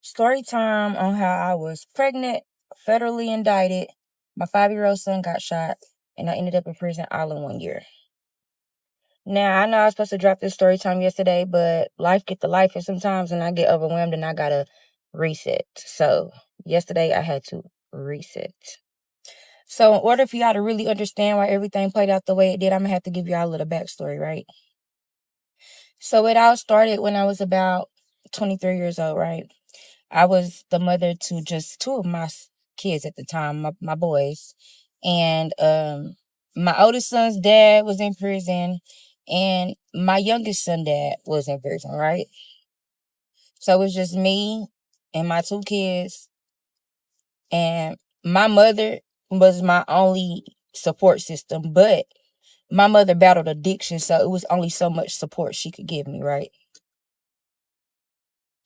Story time on how I was pregnant, federally indicted, my 5-year-old son got shot, and I ended up in prison all in 1 year. Now, I know I was supposed to drop this story time yesterday, but life get to life, and sometimes when I get overwhelmed and I gotta reset. So yesterday I had to reset. So in order for y'all to really understand why everything played out the way it did, I'm gonna have to give y'all a little backstory, right? So it all started when I was about 23 years old, right? I was the mother to just two of my kids at the time, my boys. And my oldest son's dad was in prison, and my youngest son dad was in prison, right? So it was just me and my two kids, and my mother was my only support system, but my mother battled addiction, so it was only so much support she could give me, right?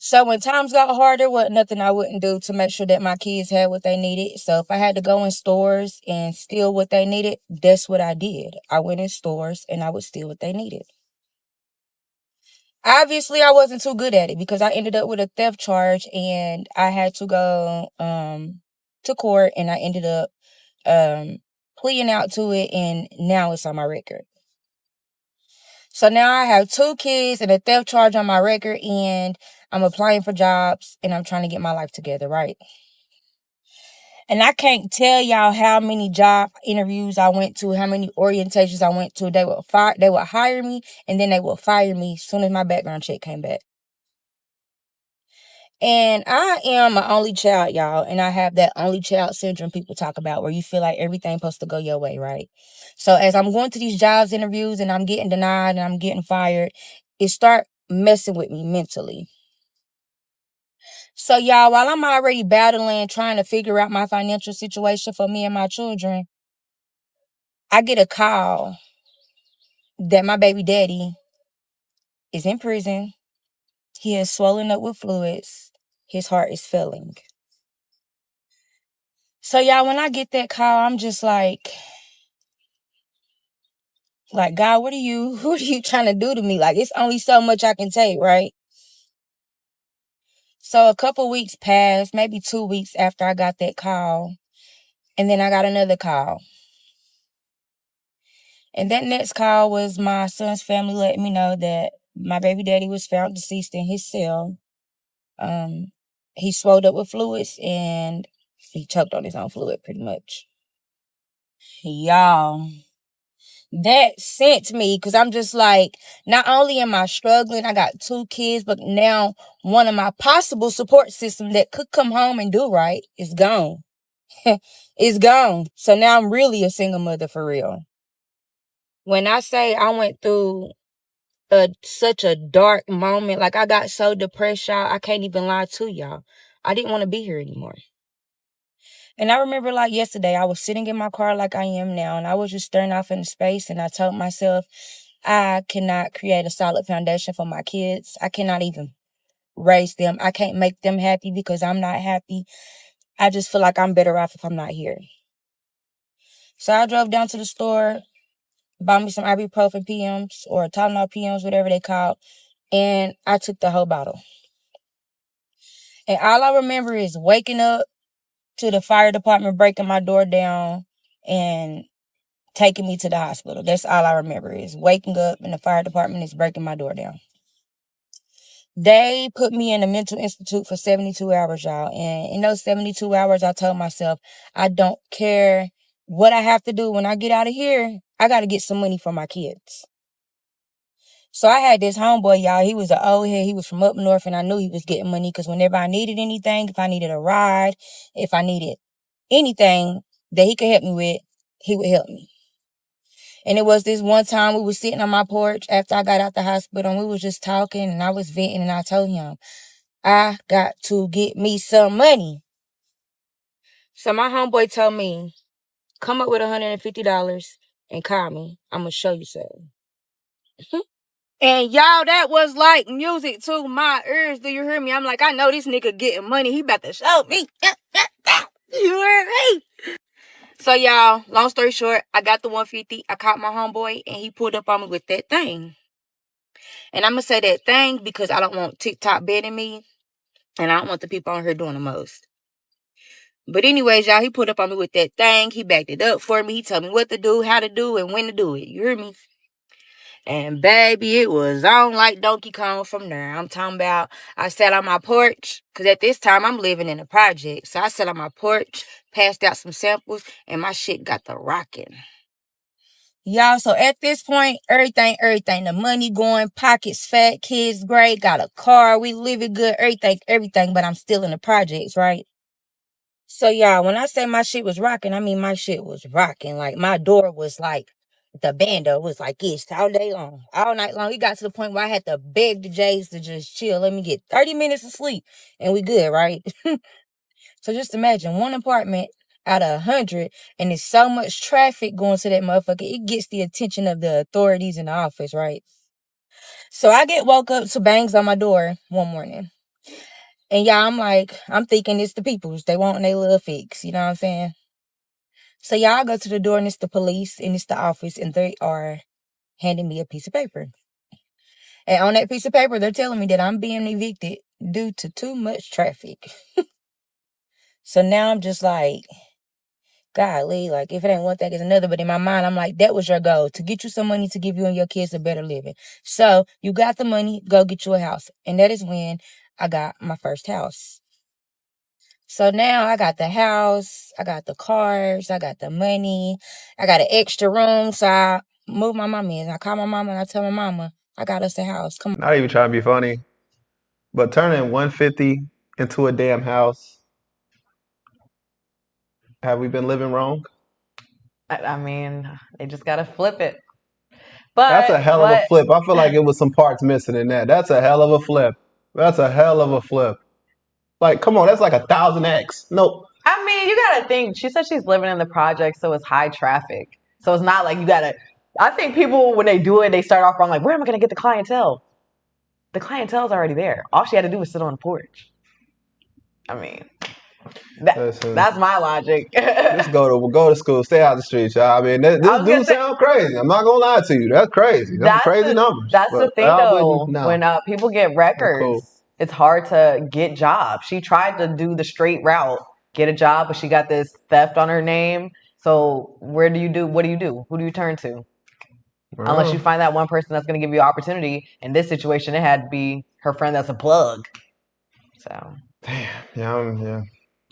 So when times got harder, wasn't nothing I wouldn't do to make sure that my kids had what they needed. So if I had to go in stores and steal what they needed, that's what I did. I went in stores and I would steal what they needed. Obviously, I wasn't too good at it because I ended up with a theft charge and I had to go to court, and I ended up pleading out to it, and now it's on my record. So now I have two kids and a theft charge on my record, and I'm applying for jobs and I'm trying to get my life together, right? And I can't tell y'all how many job interviews I went to, how many orientations I went to. They would hire me, and then they would fire me as soon as my background check came back. And I am an only child, y'all, and I have that only child syndrome people talk about, where you feel like everything's supposed to go your way, right? So as I'm going to these jobs interviews and I'm getting denied and I'm getting fired, it start messing with me mentally. So y'all, while I'm already battling, trying to figure out my financial situation for me and my children, I get a call that my baby daddy is in prison. He is swollen up with fluids. His heart is failing. So y'all, when I get that call, I'm just like, God, what are you trying to do to me? Like, it's only so much I can take, right? So a couple weeks passed, maybe 2 weeks after I got that call, and then I got another call. And that next call was my son's family letting me know that my baby daddy was found deceased in his cell. He swelled up with fluids and he choked on his own fluid, pretty much. Y'all, that sent me, because I'm just like, not only am I struggling, I got two kids, but now one of my possible support system that could come home and do right is gone. It's gone. So now I'm really a single mother for real. When I say I went through such a dark moment, like I got so depressed, y'all, I can't even lie to y'all. I didn't want to be here anymore. And I remember, like yesterday, I was sitting in my car like I am now, and I was just staring off into space, and I told myself, I cannot create a solid foundation for my kids. I cannot even raise them. I can't make them happy because I'm not happy. I just feel like I'm better off if I'm not here. So I drove down to the store, bought me some ibuprofen PMs or Tylenol PMs, whatever they call, and I took the whole bottle. And all I remember is waking up to the fire department breaking my door down and taking me to the hospital. That's all I remember, is waking up and the fire department is breaking my door down. They put me in a mental institute for 72 hours, y'all. And in those 72 hours, I told myself, I don't care what I have to do when I get out of here. I got to get some money for my kids. So I had this homeboy, y'all. He was an old head. He was from up north, and I knew he was getting money because whenever I needed anything, if I needed a ride, if I needed anything that he could help me with, he would help me. And it was this one time we was sitting on my porch after I got out the hospital, and we was just talking, and I was venting, and I told him, I got to get me some money. So my homeboy told me, come up with $150 and call me. I'm going to show you something. And y'all, that was like music to my ears. Do you hear me? I'm like, I know this nigga getting money. He about to show me. You hear me? So y'all, long story short, I got the 150. I caught my homeboy and he pulled up on me with that thing. And I'm going to say that thing because I don't want TikTok betting me. And I don't want the people on here doing the most. But anyways, y'all, he put up on me with that thing. He backed it up for me. He told me what to do, how to do, and when to do it. You hear me? And baby, it was on like Donkey Kong from there. I'm talking about, I sat on my porch, because at this time I'm living in a project. So I sat on my porch, passed out some samples, and my shit got the rocking. Y'all, so at this point, everything, the money going, pockets fat, kids great, got a car, we living good, everything, but I'm still in the projects, right? So y'all, when I say my shit was rocking, I mean my shit was rocking. Like my door was like, the bando was like this all day long, all night long. It got to the point where I had to beg the Jays to just chill, let me get 30 minutes of sleep, and we good, right? So just imagine one apartment out of 100, and there's so much traffic going to that motherfucker. It gets the attention of the authorities in the office, right? So I get woke up to bangs on my door one morning. And y'all, I'm thinking it's the peoples. They want their little fix, you know what I'm saying? So y'all go to the door and it's the police and it's the office, and they are handing me a piece of paper. And on that piece of paper, they're telling me that I'm being evicted due to too much traffic. So now I'm just like, golly, like if it ain't one thing, it's another. But in my mind, I'm like, that was your goal, to get you some money to give you and your kids a better living. So you got the money, go get you a house. And that is when I got my first house. So now I got the house, I got the cars, I got the money, I got an extra room. So I moved my mama in. I call my mama and I tell my mama, I got us a house. Come on. Not even trying to be funny, but turning 150 into a damn house. Have we been living wrong? I mean, they just gotta flip it. That's a hell of a But flip. I feel like it was some parts missing in that. That's a hell of a flip. That's a hell of a flip. Like, come on, that's like 1,000x. Nope. I mean, you gotta think. She said she's living in the project, so it's high traffic. So it's not like you gotta. I think people, when they do it, they start off wrong. Like, where am I gonna get the clientele? The clientele's already there. All she had to do was sit on the porch. I mean, that's my logic. Just go to school, stay out the streets, y'all. I mean, this do sound crazy. I'm not gonna lie to you. That's crazy. That's crazy numbers. That's the thing, though. No. When people get records, it's hard to get jobs. She tried to do the straight route, get a job, but she got this theft on her name. So what do you do? Who do you turn to? Wow. Unless you find that one person that's going to give you opportunity. In this situation, it had to be her friend that's a plug. So. Damn,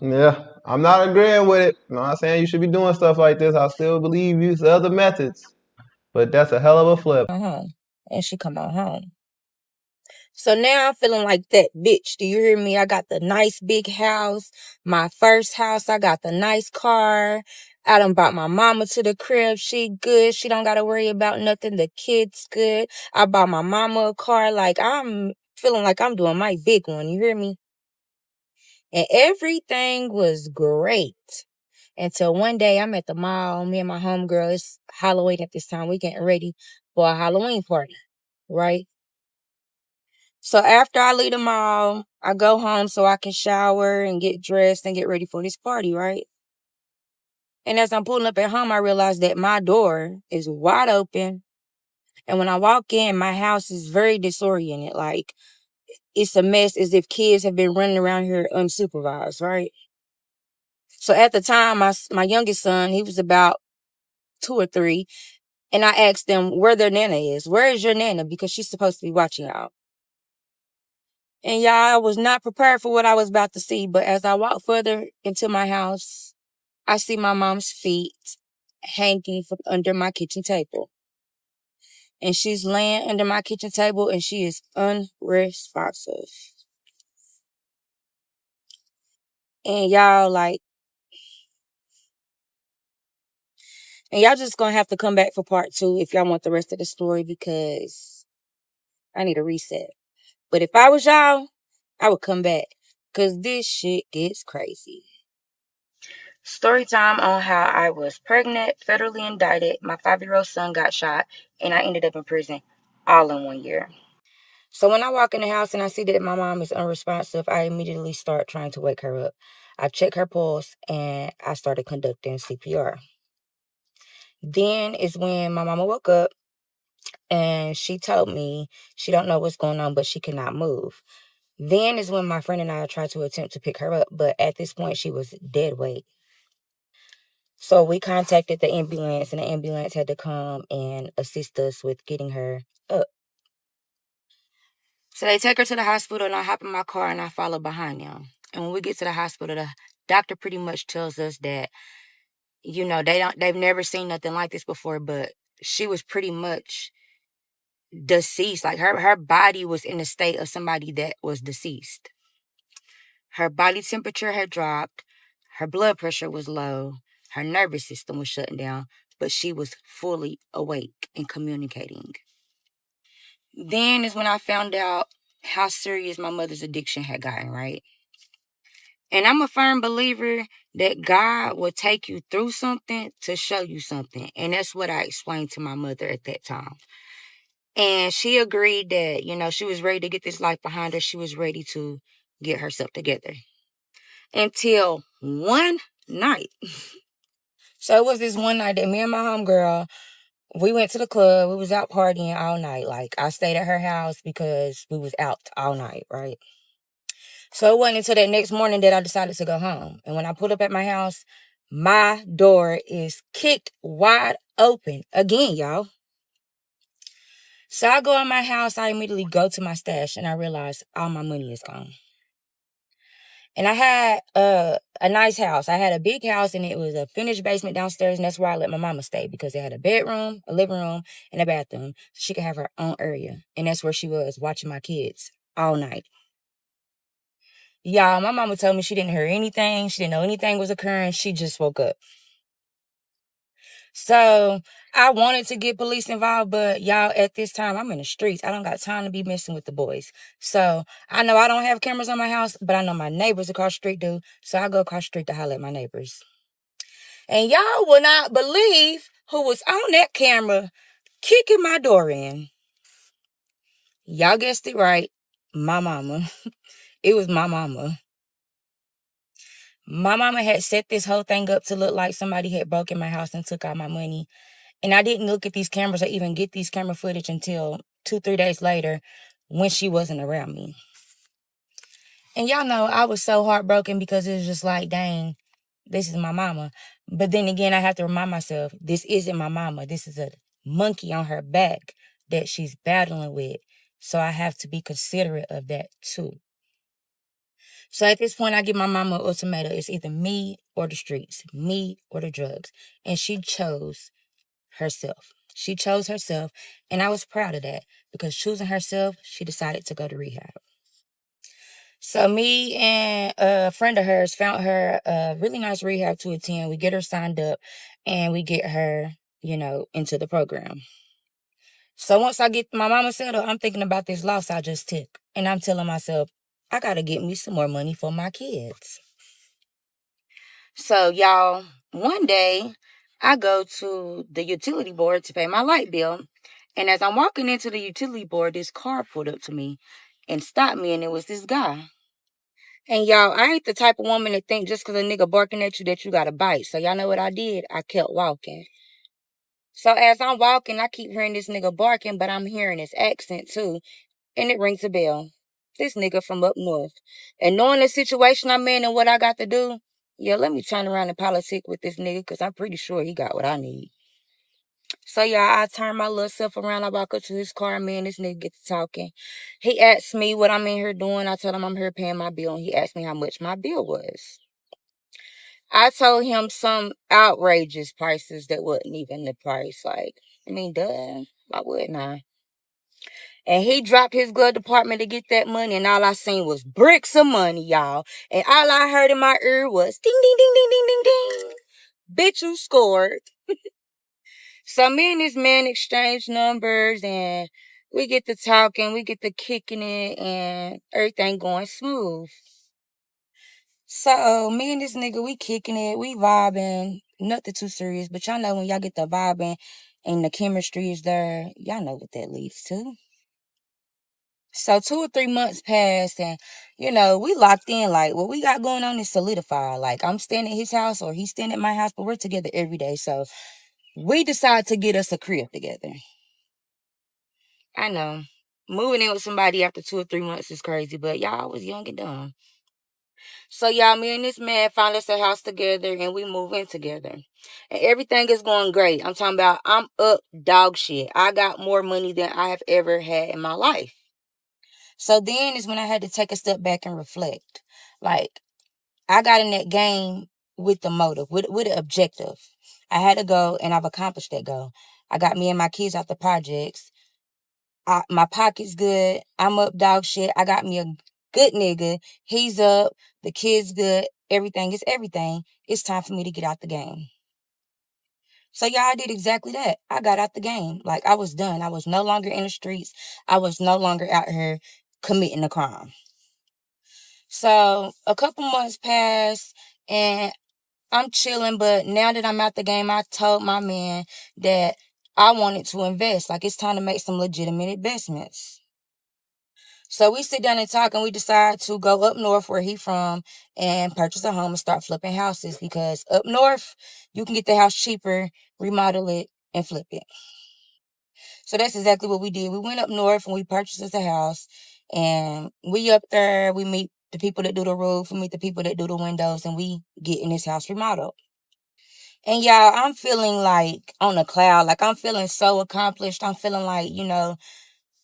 yeah. I'm not agreeing with it. I'm not saying you should be doing stuff like this. I still believe use other methods. But that's a hell of a flip. And she come on home. So now I'm feeling like that bitch. Do you hear me? I got the nice big house, my first house. I got the nice car. I done brought my mama to the crib. She good. She don't got to worry about nothing. The kids good. I bought my mama a car. Like, I'm feeling like I'm doing my big one. You hear me? And everything was great. Until one day I'm at the mall. Me and my homegirl, it's Halloween at this time. We getting ready for a Halloween party, right? So after I leave the mall, I go home so I can shower and get dressed and get ready for this party, right? And as I'm pulling up at home, I realize that my door is wide open. And when I walk in, my house is very disoriented. Like, it's a mess, as if kids have been running around here unsupervised, right? So at the time, my youngest son, he was about 2 or 3. And I asked them where their nana is. Where is your nana? Because she's supposed to be watching y'all. And y'all, I was not prepared for what I was about to see. But as I walk further into my house, I see my mom's feet hanging from under my kitchen table. And she's laying under my kitchen table and she is unresponsive. And y'all just gonna have to come back for part 2 if y'all want the rest of the story, because I need a reset. But if I was y'all, I would come back, because this shit gets crazy. Story time on how I was pregnant, federally indicted, my 5-year-old son got shot, and I ended up in prison all in 1 year. So when I walk in the house and I see that my mom is unresponsive, I immediately start trying to wake her up. I check her pulse and I started conducting CPR. Then is when my mama woke up and she told me she don't know what's going on, but she cannot move. Then is when my friend and I tried to attempt to pick her up, but at this point she was dead weight. So we contacted the ambulance, and the ambulance had to come and assist us with getting her up. So they take her to the hospital, and I hop in my car and I follow behind them. And when we get to the hospital, the doctor pretty much tells us that, they've never seen nothing like this before, but she was pretty much deceased. Like her body was in a state of somebody that was deceased. Her body temperature had dropped, her blood pressure was low, her nervous system was shutting down, but she was fully awake and communicating. Then is when I found out how serious my mother's addiction had gotten, right? And I'm a firm believer that God will take you through something to show you something. And that's what I explained to my mother at that time. And she agreed that, she was ready to get this life behind her. She was ready to get herself together. Until one night. So it was this one night that me and my homegirl, we went to the club. We was out partying all night. Like, I stayed at her house because we was out all night, right? So it wasn't until that next morning that I decided to go home. And when I pulled up at my house, my door is kicked wide open again, y'all. So I go in my house, I immediately go to my stash, and I realize all my money is gone. And I had a nice house. I had a big house, and it was a finished basement downstairs, and that's where I let my mama stay because it had a bedroom, a living room, and a bathroom. So she could have her own area. And that's where she was, watching my kids all night. Y'all, my mama told me she didn't hear anything. She didn't know anything was occurring. She just woke up. So I wanted to get police involved, but y'all, at this time, I'm in the streets. I don't got time to be messing with the boys. So I know I don't have cameras on my house, but I know my neighbors across the street do. So I go across the street to holler at my neighbors. And y'all will not believe who was on that camera kicking my door in. Y'all guessed it right. My mama. It was my mama. My mama had set this whole thing up to look like somebody had broken my house and took out my money. And I didn't look at these cameras or even get these camera footage until 2-3 days later when she wasn't around me. And y'all know I was so heartbroken because it was just like, dang, this is my mama. But then again, I have to remind myself, this isn't my mama. This is a monkey on her back that she's battling with. So I have to be considerate of that too. So at this point, I give my mama an ultimatum. It's either me or the streets, me or the drugs. And she chose herself. She chose herself, and I was proud of that because choosing herself, she decided to go to rehab. So me and a friend of hers found her a really nice rehab to attend. We get her signed up, and we get her, into the program. So once I get my mama settled, I'm thinking about this loss I just took, and I'm telling myself, I got to get me some more money for my kids. So, y'all, one day I go to the utility board to pay my light bill. And as I'm walking into the utility board, this car pulled up to me and stopped me. And it was this guy. And y'all, I ain't the type of woman to think just because a nigga barking at you that you got to bite. So y'all know what I did? I kept walking. So as I'm walking, I keep hearing this nigga barking, but I'm hearing his accent too. And it rings a bell. This nigga from up north. And knowing the situation I'm in and what I got to do, yeah, let me turn around and politic with this nigga because I'm pretty sure he got what I need. So, yeah, I turn my little self around. I walk up to his car, me and this nigga get to talking. He asked me what I'm in here doing. I told him I'm here paying my bill. And he asked me how much my bill was. I told him some outrageous prices that wasn't even the price. Like, duh, why wouldn't I? And he dropped his glove department to get that money, and all I seen was bricks of money, y'all. And all I heard in my ear was ding, ding, ding, ding, ding, ding, ding. Bitch, you scored. So me and this man exchange numbers, and we get to talking, we get to kicking it, and everything going smooth. So me and this nigga, we kicking it, we vibing, nothing too serious. But y'all know when y'all get the vibing and the chemistry is there, y'all know what that leads to. So 2 or 3 months passed, and we locked in. Like, what we got going on is solidified. Like, I'm staying at his house or he's staying at my house, but we're together every day. So we decided to get us a crib together. I know, moving in with somebody after 2 or 3 months is crazy, but y'all, I was young and dumb. So y'all, me and this man found us a house together and we move in together. And everything is going great. I'm talking about I'm up dog shit. I got more money than I have ever had in my life. So then is when I had to take a step back and reflect. Like, I got in that game with the motive, with the objective. I had to go and I've accomplished that goal. I got me and my kids out the projects. My pocket's good. I'm up dog shit. I got me a good nigga. He's up. The kid's good. Everything is everything. It's time for me to get out the game. So yeah, I did exactly that. I got out the game. Like, I was done. I was no longer in the streets. I was no longer out here committing a crime. So a couple months passed and I'm chilling, but now that I'm out the game, I told my man that I wanted to invest. Like, it's time to make some legitimate investments. So we sit down and talk, and we decide to go up north where he from and purchase a home and start flipping houses, because up north, you can get the house cheaper, remodel it, and flip it. So that's exactly what we did. We went up north and we purchased us a house, and we up there, we meet the people that do the roof, we meet the people that do the windows, and we get in this house remodeled. And y'all, I'm feeling like on a cloud. Like, I'm feeling so accomplished. I'm feeling like,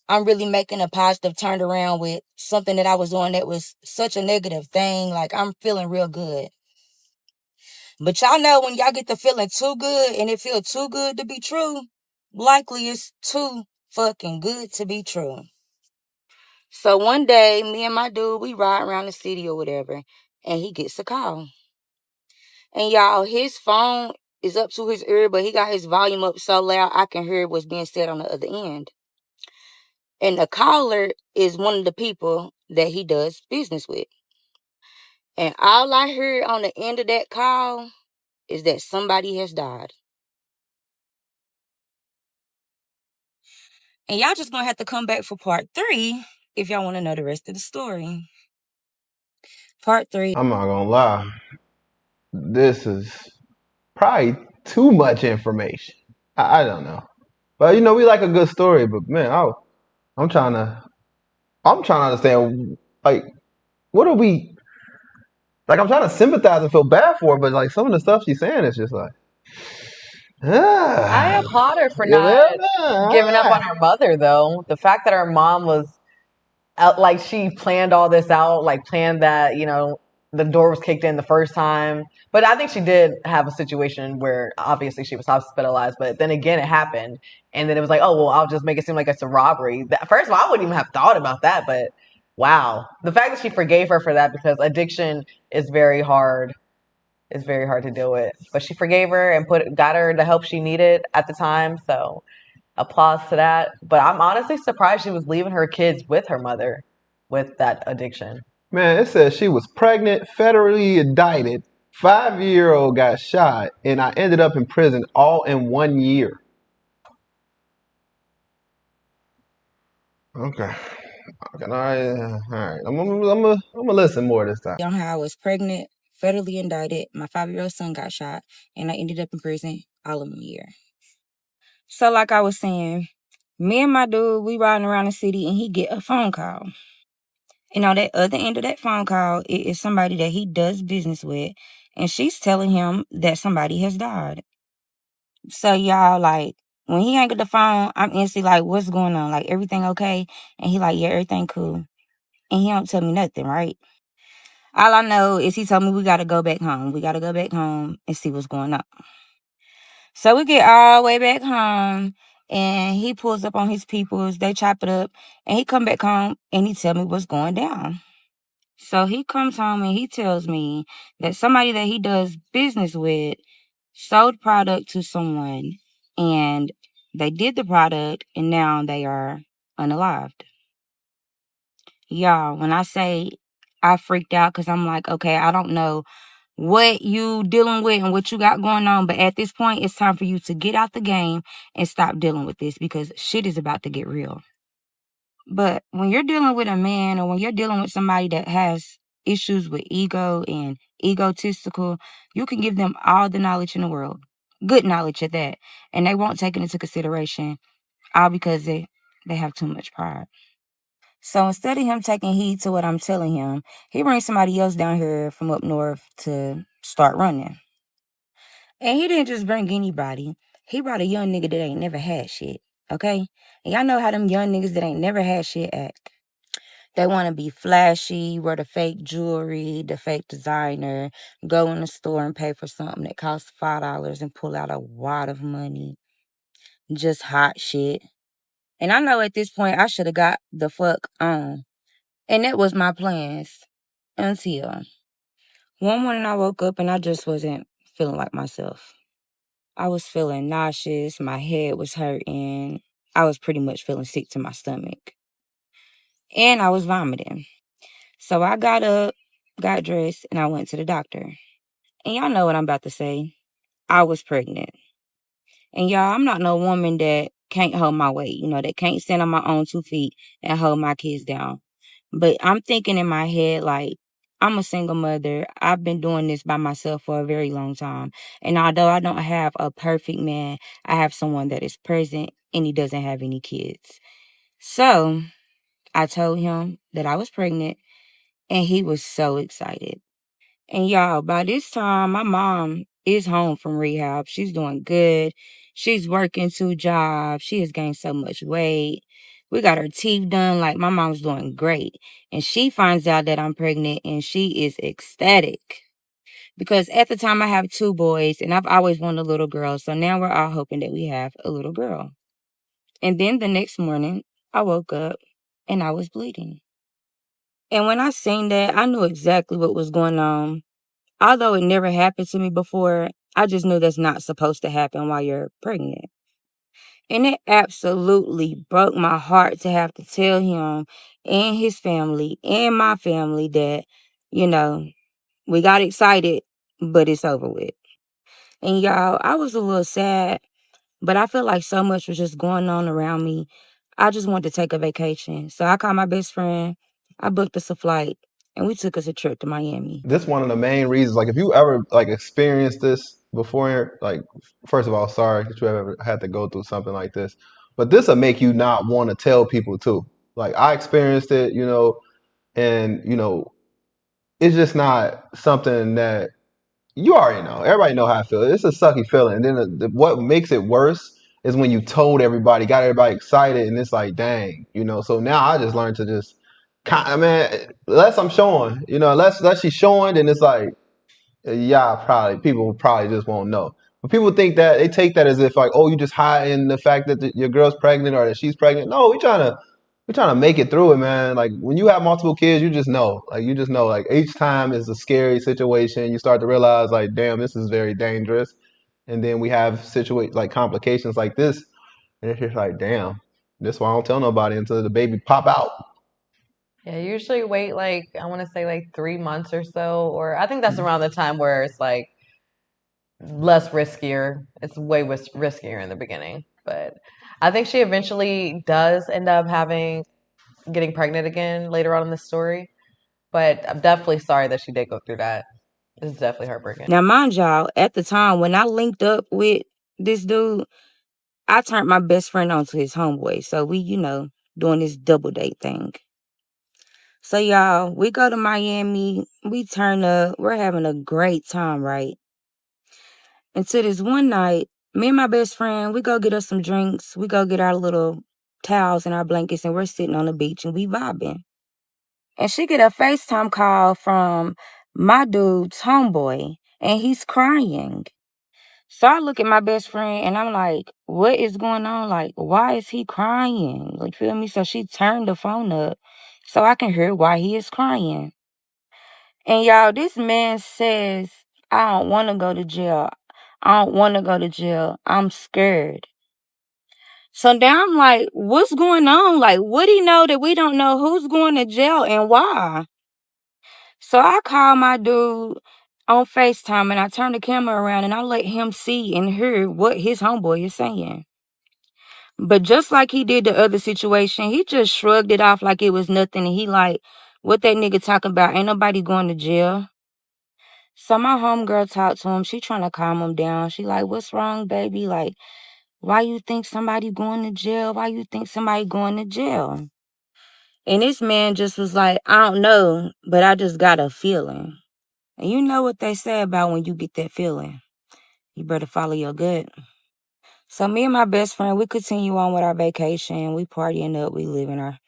I'm really making a positive turnaround with something that I was doing that was such a negative thing. Like, I'm feeling real good. But y'all know when y'all get the feeling too good and it feels too good to be true, likely it's too fucking good to be true. So one day, me and my dude, we ride around the city or whatever, and he gets a call. And y'all, his phone is up to his ear, but he got his volume up so loud I can hear what's being said on the other end. And the caller is one of the people that he does business with. And all I heard on the end of that call is that somebody has died. And y'all just gonna have to come back for part 3 if y'all want to know the rest of the story. Part 3. I'm not gonna lie. This is probably too much information. I don't know. But we like a good story, but man, I'm trying to understand, like, what are we, like, I'm trying to sympathize and feel bad for her, but like some of the stuff she's saying is just like, I applaud her for not giving up on her mother, though. The fact that her mom was out, like, she planned all this out, like, planned that, the door was kicked in the first time. But I think she did have a situation where obviously she was hospitalized, but then again, it happened. And then it was like, oh, well, I'll just make it seem like it's a robbery. First of all, I wouldn't even have thought about that, but wow. The fact that she forgave her for that, because addiction is very hard. It's very hard to deal with. But she forgave her and got her the help she needed at the time. So applause to that. But I'm honestly surprised she was leaving her kids with her mother with that addiction. Man, it says she was pregnant, federally indicted, 5-year-old got shot, and I ended up in prison all in 1 year. Okay. All right. I'm gonna listen more this time. On how I was pregnant, federally indicted, my 5-year-old son got shot, and I ended up in prison all in 1 year. So like I was saying, me and my dude, we riding around the city, and he get a phone call. And on that other end of that phone call, it is somebody that he does business with, and she's telling him that somebody has died. So y'all, like, when he hang up the phone, I'm instantly like, what's going on? Like, everything okay? And he like, yeah, everything cool. And he don't tell me nothing, right? All I know is he told me we got to go back home. We got to go back home and see what's going on. So we get all the way back home, and he pulls up on his peoples. They chop it up, and he come back home, and he tell me what's going down. So he comes home, and he tells me that somebody that he does business with sold product to someone, and they did the product, and now they are unalived. Y'all, when I say I freaked out, because I'm like, okay, I don't know what you dealing with and what you got going on, but at this point, it's time for you to get out the game and stop dealing with this, because shit is about to get real. But when you're dealing with a man, or when you're dealing with somebody that has issues with ego and egotistical, you can give them all the knowledge in the world, good knowledge at that, and they won't take it into consideration, all because they have too much pride. So instead of him taking heed to what I'm telling him, he brings somebody else down here from up north to start running. And he didn't just bring anybody. He brought a young nigga that ain't never had shit. Okay? And y'all know how them young niggas that ain't never had shit act. They want to be flashy, wear the fake jewelry, the fake designer, go in the store and pay for something that costs $5 and pull out a wad of money. Just hot shit. And I know at this point I should have got the fuck on. And that was my plans until one morning I woke up and I just wasn't feeling like myself. I was feeling nauseous, my head was hurting. I was pretty much feeling sick to my stomach. And I was vomiting. So I got up, got dressed, and I went to the doctor. And y'all know what I'm about to say. I was pregnant. And y'all, I'm not no woman that can't hold my weight, that can't stand on my own 2 feet and hold my kids down. But I'm thinking in my head, like, I'm a single mother. I've been doing this by myself for a very long time. And although I don't have a perfect man, I have someone that is present and he doesn't have any kids. So I told him that I was pregnant and he was so excited. And y'all, by this time, my mom is home from rehab. She's doing good. She's working 2 jobs. She has gained so much weight. We got her teeth done. Like, my mom's doing great. And she finds out that I'm pregnant and she is ecstatic. Because at the time I have 2 boys and I've always wanted a little girl. So now we're all hoping that we have a little girl. And then the next morning, I woke up and I was bleeding. And when I seen that, I knew exactly what was going on. Although it never happened to me before, I just knew that's not supposed to happen while you're pregnant. And it absolutely broke my heart to have to tell him and his family and my family that, we got excited, but it's over with. And y'all, I was a little sad, but I felt like so much was just going on around me. I just wanted to take a vacation. So I called my best friend. I booked us a flight, and we took us a trip to Miami. This one of the main reasons. Like, if you ever like experienced this before, like, first of all, sorry that you ever had to go through something like this, but this will make you not want to tell people too. Like, I experienced it, and it's just not something that you already know. Everybody know how I feel. It's a sucky feeling. And then what makes it worse is when you told everybody, got everybody excited, and it's like, dang, So now I just learned to just, unless I'm showing, unless she's showing, then it's like, yeah, people probably just won't know. But people think that they take that as if like, oh, you just hiding the fact that your girl's pregnant or that she's pregnant. No, we're trying to make it through it, man. Like, when you have multiple kids, you just know. Like, each time is a scary situation. You start to realize, like, damn, this is very dangerous. And then we have like complications like this, and it's just like, damn, this is why I don't tell nobody until the baby pop out. Yeah, usually wait like I want to say like 3 months or so, or I think that's around the time where it's like less riskier. It's way riskier in the beginning, but I think she eventually does end up getting pregnant again later on in the story. But I'm definitely sorry that she did go through that. It's definitely heartbreaking. Now, mind y'all, at the time when I linked up with this dude, I turned my best friend on to his homeboy. So we, doing this double date thing. So y'all, we go to Miami, we turn up, we're having a great time, right? Until this one night, me and my best friend, we go get us some drinks, we go get our little towels and our blankets, and we're sitting on the beach and we vibing. And she get a FaceTime call from my dude's homeboy, and he's crying. So I look at my best friend and I'm like, what is going on? Like, why is he crying? Like, feel me? So she turned the phone up so I can hear why he is crying. And y'all, this man says, I don't want to go to jail. I don't want to go to jail. I'm scared. So now I'm like, what's going on? Like, what do he know that we don't know? Who's going to jail and why? So I call my dude on FaceTime and I turn the camera around and I let him see and hear what his homeboy is saying. But just like he did the other situation, he just shrugged it off like it was nothing. And he like, what that nigga talking about? Ain't nobody going to jail. So my homegirl talked to him. She trying to calm him down. She like, what's wrong, baby? Like, why you think somebody going to jail? Why you think somebody going to jail? And this man just was like, I don't know, but I just got a feeling. And you know what they say about when you get that feeling. You better follow your gut. So me and my best friend, we continue on with our vacation. We partying up. We living our,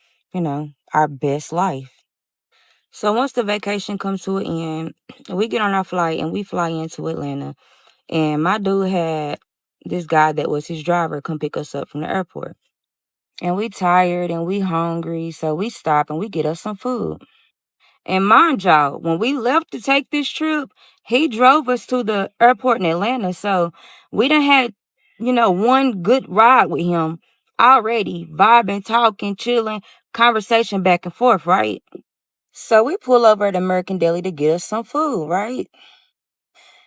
our best life. So once the vacation comes to an end, we get on our flight and we fly into Atlanta. And my dude had this guy that was his driver come pick us up from the airport. And we tired and we hungry, so we stop and we get us some food. And mind y'all, when we left to take this trip, he drove us to the airport in Atlanta. So we done had, one good ride with him already, vibing, talking, chilling, conversation back and forth, right? So we pull over at American Deli to get us some food, right?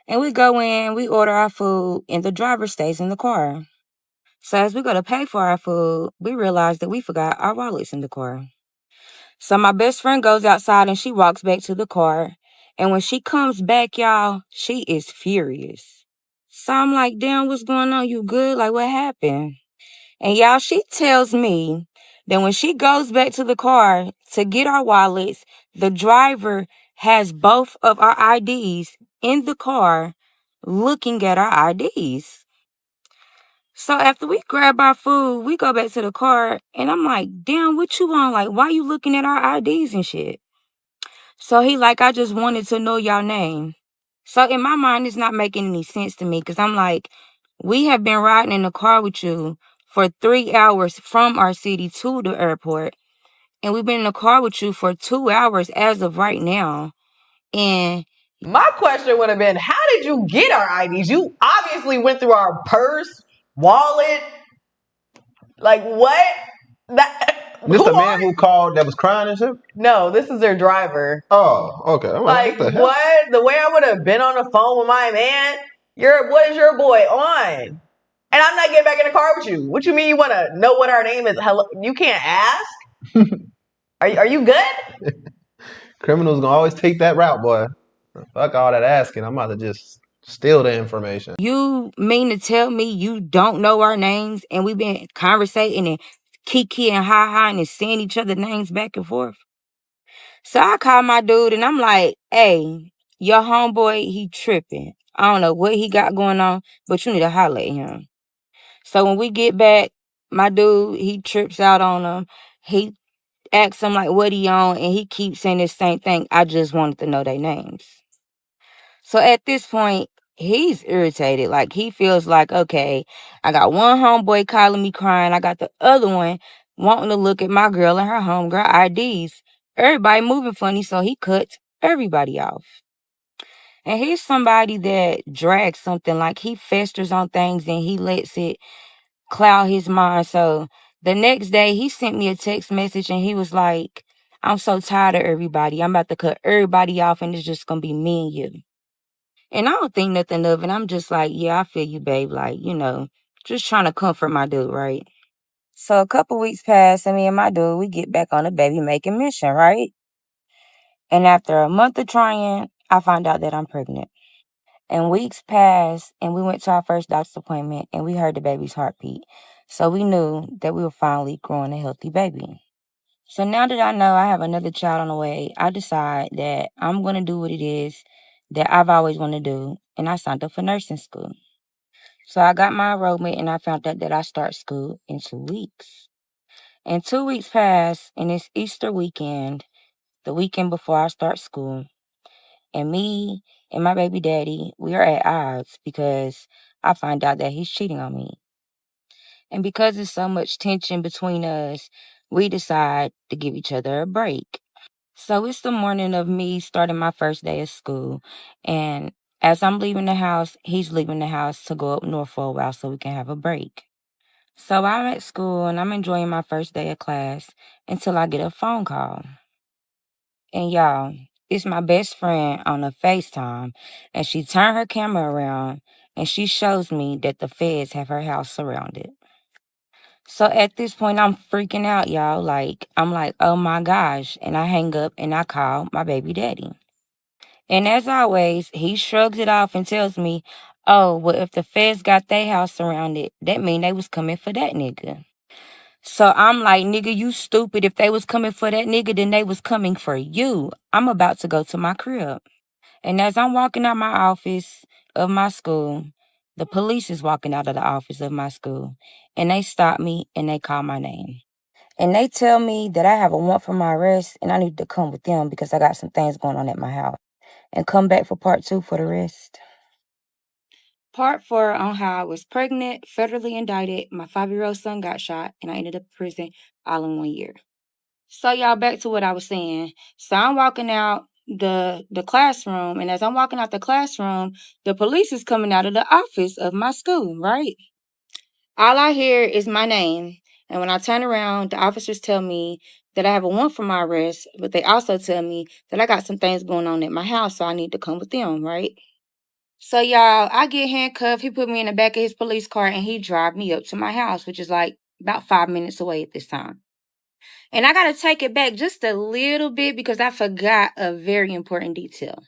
And we go in, we order our food, and the driver stays in the car. So as we go to pay for our food, we realize that we forgot our wallets in the car. So my best friend goes outside and she walks back to the car. And when she comes back, y'all, she is furious. So I'm like, damn, what's going on? You good? Like, what happened? And y'all, she tells me that when she goes back to the car to get our wallets, the driver has both of our IDs in the car looking at our IDs. So after we grab our food, we go back to the car, and I'm like, damn, what you on? Like, why you looking at our IDs and shit? So he like, I just wanted to know y'all name. So in my mind, it's not making any sense to me because I'm like, we have been riding in the car with you for 3 hours from our city to the airport, and we've been in the car with you for 2 hours as of right now. And my question would have been, how did you get our IDs? You obviously went through our purse, wallet. Like, what? This the man who called that was crying and shit? No, this is their driver. Oh, okay. I'm like, what the hell? What? The way I would have been on the phone with my man, what is your boy on? And I'm not getting back in the car with you. What you mean you want to know what our name is? Hello, you can't ask? Are you good? Criminals gonna always take that route, boy. Fuck all that asking. I'm about to just steal the information. You mean to tell me you don't know our names and we've been conversating and kiki and ha-ha and saying each other names back and forth? So I call my dude and I'm like, hey, your homeboy, he tripping. I don't know what he got going on, but you need to holler at him. So when we get back, my dude, he trips out on him. He asks him like what he on, and he keeps saying the same thing. I just wanted to know their names. So at this point, he's irritated. Like he feels like, okay, I got one homeboy calling me crying. I got the other one wanting to look at my girl and her homegirl IDs. Everybody moving funny, so he cuts everybody off. And he's somebody that drags something, like he festers on things and he lets it cloud his mind. So the next day he sent me a text message and he was like, I'm so tired of everybody. I'm about to cut everybody off and it's just going to be me and you. And I don't think nothing of it. I'm just like, yeah, I feel you, babe. Like, just trying to comfort my dude, right? So a couple weeks pass and me and my dude, we get back on a baby making mission, right? And after a month of trying, I find out that I'm pregnant. And weeks passed, and we went to our first doctor's appointment, and we heard the baby's heartbeat. So we knew that we were finally growing a healthy baby. So now that I know I have another child on the way, I decide that I'm going to do what it is that I've always wanted to do, and I signed up for nursing school. So I got my enrollment, and I found out that I start school in 2 weeks. And 2 weeks passed, and it's Easter weekend, the weekend before I start school. And me and my baby daddy, we are at odds because I find out that he's cheating on me. And because there's so much tension between us, we decide to give each other a break. So it's the morning of me starting my first day of school. And as I'm leaving the house, he's leaving the house to go up north for a while so we can have a break. So I'm at school and I'm enjoying my first day of class until I get a phone call. And y'all, it's my best friend on a FaceTime, and she turned her camera around, and she shows me that the feds have her house surrounded. So at this point, I'm freaking out, y'all. Like, I'm like, oh my gosh. And I hang up and I call my baby daddy. And as always, he shrugs it off and tells me, oh, well, if the feds got their house surrounded, that mean they was coming for that nigga. So I'm like, nigga, you stupid. If they was coming for that nigga, then they was coming for you. I'm about to go to my crib. And as I'm walking out my office of my school, the police is walking out of the office of my school. And they stop me and they call my name. And they tell me that I have a warrant for my arrest and I need to come with them because I got some things going on at my house. And come back for part 2 for the rest. Part 4 on how I was pregnant, federally indicted, my 5-year-old son got shot, and I ended up in prison all in 1 year. So y'all, back to what I was saying. So I'm walking out the classroom, and as I'm walking out the classroom, the police is coming out of the office of my school, right? All I hear is my name. And when I turn around, the officers tell me that I have a warrant for my arrest, but they also tell me that I got some things going on at my house, so I need to come with them, right? So y'all, I get handcuffed. He put me in the back of his police car and he drive me up to my house, which is like about 5 minutes away at this time. And I got to take it back just a little bit because I forgot a very important detail.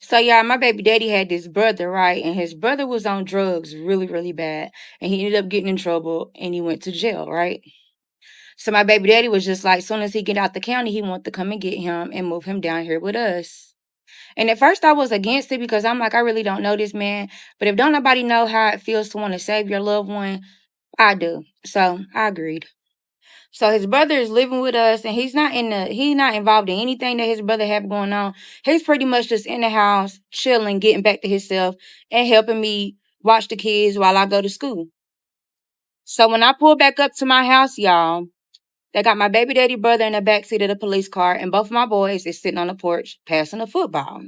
So y'all, my baby daddy had this brother, right? And his brother was on drugs really, really bad. And he ended up getting in trouble and he went to jail, right? So my baby daddy was just like, as soon as he get out the county, he want to come and get him and move him down here with us. And at first I was against it because I'm like, I really don't know this man. But if don't nobody know how it feels to want to save your loved one, I do. So I agreed. So his brother is living with us and he's not involved in anything that his brother have going on. He's pretty much just in the house, chilling, getting back to himself, and helping me watch the kids while I go to school. So when I pull back up to my house, y'all, they got my baby daddy brother in the backseat of the police car, and both of my boys is sitting on the porch passing a football.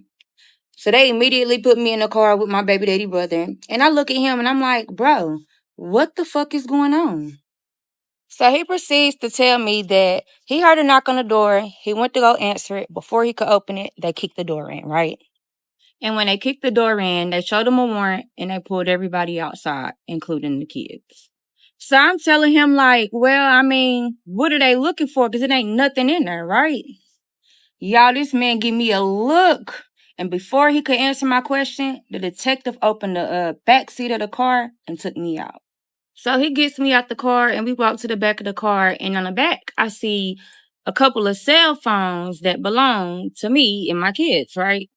So they immediately put me in the car with my baby daddy brother. And I look at him and I'm like, bro, what the fuck is going on? So he proceeds to tell me that he heard a knock on the door. He went to go answer it. Before he could open it, they kicked the door in, right? And when they kicked the door in, they showed him a warrant and they pulled everybody outside, including the kids. So I'm telling him like, well, I mean, what are they looking for? Because it ain't nothing in there, right? Y'all, this man give me a look. And before he could answer my question, the detective opened the back seat of the car and took me out. So he gets me out the car and we walk to the back of the car. And on the back, I see a couple of cell phones that belong to me and my kids, right?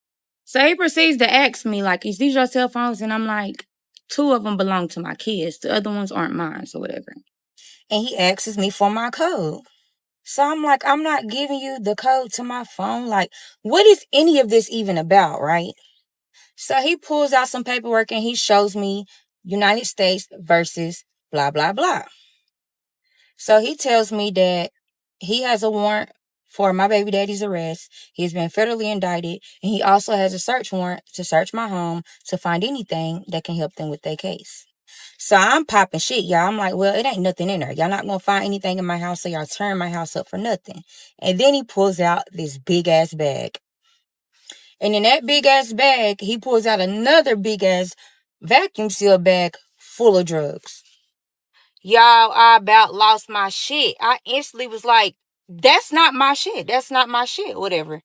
So he proceeds to ask me, like, is these your cell phones? And I'm like, 2 of them belong to my kids. The other ones aren't mine, or whatever. And he asks me for my code. So I'm like, I'm not giving you the code to my phone. Like, what is any of this even about, right? So he pulls out some paperwork and he shows me United States versus blah, blah, blah. So he tells me that he has a warrant for my baby daddy's arrest. He's been federally indicted. And he also has a search warrant to search my home to find anything that can help them with their case. So I'm popping shit, y'all. I'm like, well, it ain't nothing in there. Y'all not going to find anything in my house, so y'all turn my house up for nothing. And then he pulls out this big-ass bag. And in that big-ass bag, he pulls out another big-ass vacuum seal bag full of drugs. Y'all, I about lost my shit. I instantly was like, that's not my shit. That's not my shit, whatever.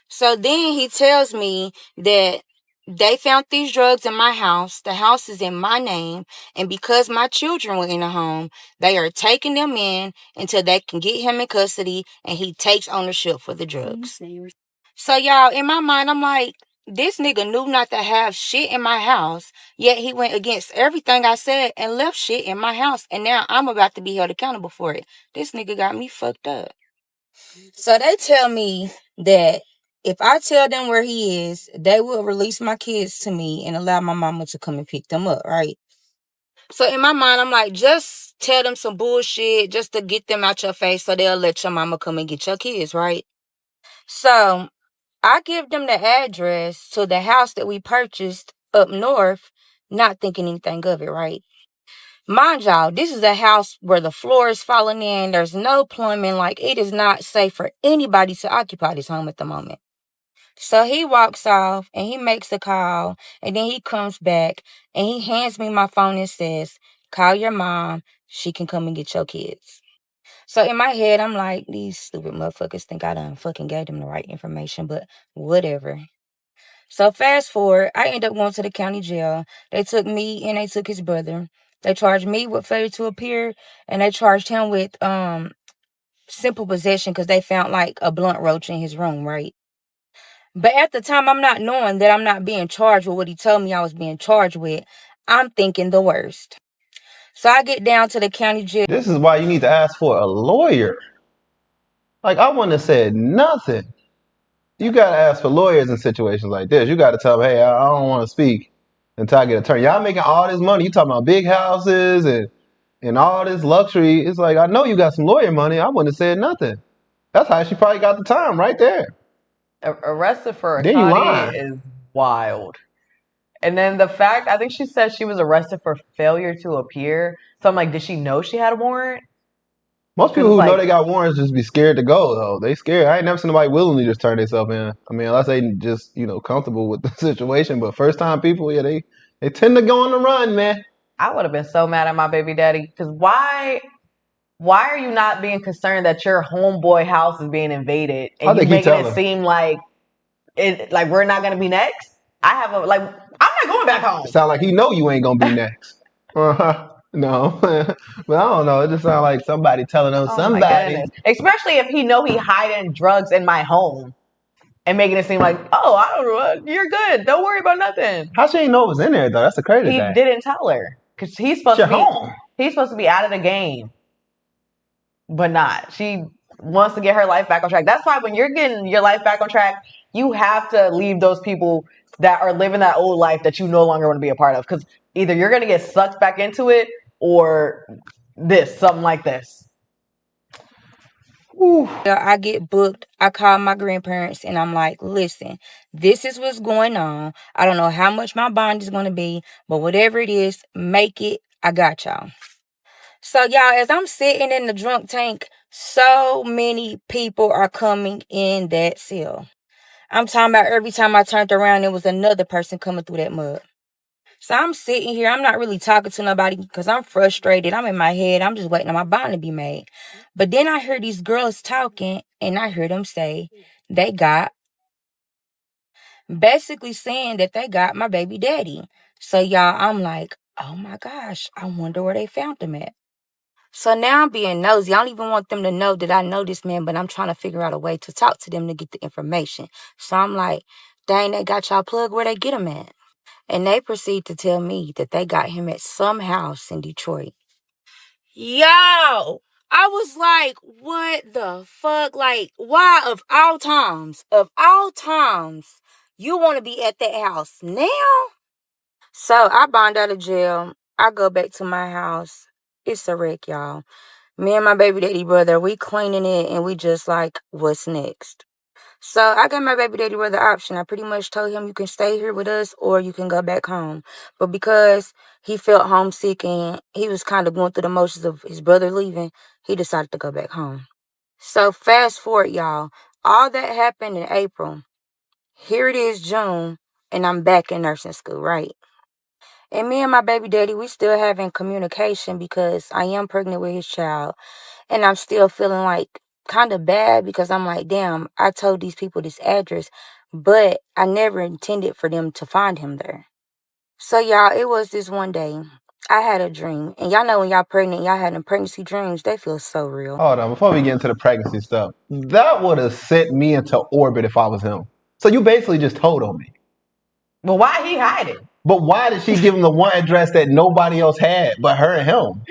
So then he tells me that they found these drugs in my house. The house is in my name. And because my children were in the home, they are taking them in until they can get him in custody and he takes ownership for the drugs. So y'all, in my mind, I'm like, this nigga knew not to have shit in my house, yet he went against everything I said and left shit in my house. And now I'm about to be held accountable for it. This nigga got me fucked up. So they tell me that if I tell them where he is, they will release my kids to me and allow my mama to come and pick them up, right? So in my mind, I'm like, just tell them some bullshit just to get them out your face so they'll let your mama come and get your kids, right? So I give them the address to the house that we purchased up north, not thinking anything of it, right? Mind y'all, this is a house where the floor is falling in. There's no plumbing. Like, it is not safe for anybody to occupy this home at the moment. So he walks off and he makes the call and then he comes back and he hands me my phone and says, call your mom. She can come and get your kids. So in my head, I'm like, these stupid motherfuckers think I done fucking gave them the right information, but whatever. So fast forward, I end up going to the county jail. They took me and they took his brother. They charged me with failure to appear, and they charged him with simple possession because they found like a blunt roach in his room, right? But at the time, I'm not knowing that I'm not being charged with what he told me I was being charged with. I'm thinking the worst. So I get down to the county jail. This is why you need to ask for a lawyer. Like, I wouldn't have said nothing. You got to ask for lawyers in situations like this. You got to tell them, hey, I don't want to speak until I get an attorney. Y'all making all this money. You talking about big houses and all this luxury. It's like, I know you got some lawyer money. I wouldn't have said nothing. That's how she probably got the time right there. Arrested for a Then you county lying. is wild. And then the fact, I think she said she was arrested for failure to appear. So I'm like, did she know she had a warrant? Most people who Because, know like, they got warrants just be scared to go, though. They scared. I ain't never seen nobody willingly just turn themselves in. I mean, unless they just, comfortable with the situation. But first time people, yeah, they tend to go on the run, man. I would have been so mad at my baby daddy. Because why are you not being concerned that your homeboy house is being invaded I and you think he making tell it her. seem like we're not gonna be next? I'm not going back home. Sound like he know you ain't gonna be next. No, but I don't know. It just sound like somebody telling them Oh my somebody. goodness. Especially if he know he hiding drugs in my home and making it seem like, oh, I don't know, you're good. Don't worry about nothing. How she ain't know it was in there though? That's the crazy He thing. didn't tell her because he's It's supposed your to be home. he's supposed to be out of the game, but not. She wants to get her life back on track. That's why when you're getting your life back on track, you have to leave those people that are living that old life that you no longer want to be a part of. Because either you're gonna get sucked back into it or something like this. Ooh. I get booked. I call my grandparents and I'm like, listen, this is what's going on. I don't know how much my bond is going to be, but whatever it is, make it. I got y'all. So, y'all, as I'm sitting in the drunk tank, so many people are coming in that cell. I'm talking about every time I turned around, there was another person coming through that mud. So I'm sitting here. I'm not really talking to nobody because I'm frustrated. I'm in my head. I'm just waiting on my bond to be made. But then I heard these girls talking and I heard them say they got, basically saying that they got my baby daddy. So y'all, I'm like, oh my gosh, I wonder where they found him at. So now I'm being nosy. I don't even want them to know that I know this man, but I'm trying to figure out a way to talk to them to get the information. So I'm like, dang, they got y'all plug where they get him at. And they proceed to tell me that they got him at some house in Detroit. Yo, I was like, what the fuck? Like, why of all times, you want to be at that house now? So I bond out of jail. I go back to my house. It's a wreck, y'all. Me and my baby daddy brother, we cleaning it and we just like, what's next? So I gave my baby daddy brother the option. I pretty much told him you can stay here with us or you can go back home. But because he felt homesick and he was kind of going through the motions of his brother leaving, he decided to go back home. So fast forward, y'all. All that happened in April. Here it is June and I'm back in nursing school, right? And me and my baby daddy, we still having communication because I am pregnant with his child. And I'm still feeling like kind of bad because I'm like, damn, I told these people this address, but I never intended for them to find him there. So, y'all, it was this one day. I had a dream. And y'all know when y'all pregnant, y'all having pregnancy dreams, they feel so real. Hold on, before we get into the pregnancy stuff, that would have sent me into orbit if I was him. So you basically just told on me. Well, why he hiding? But why did she give him the one address that nobody else had but her and him?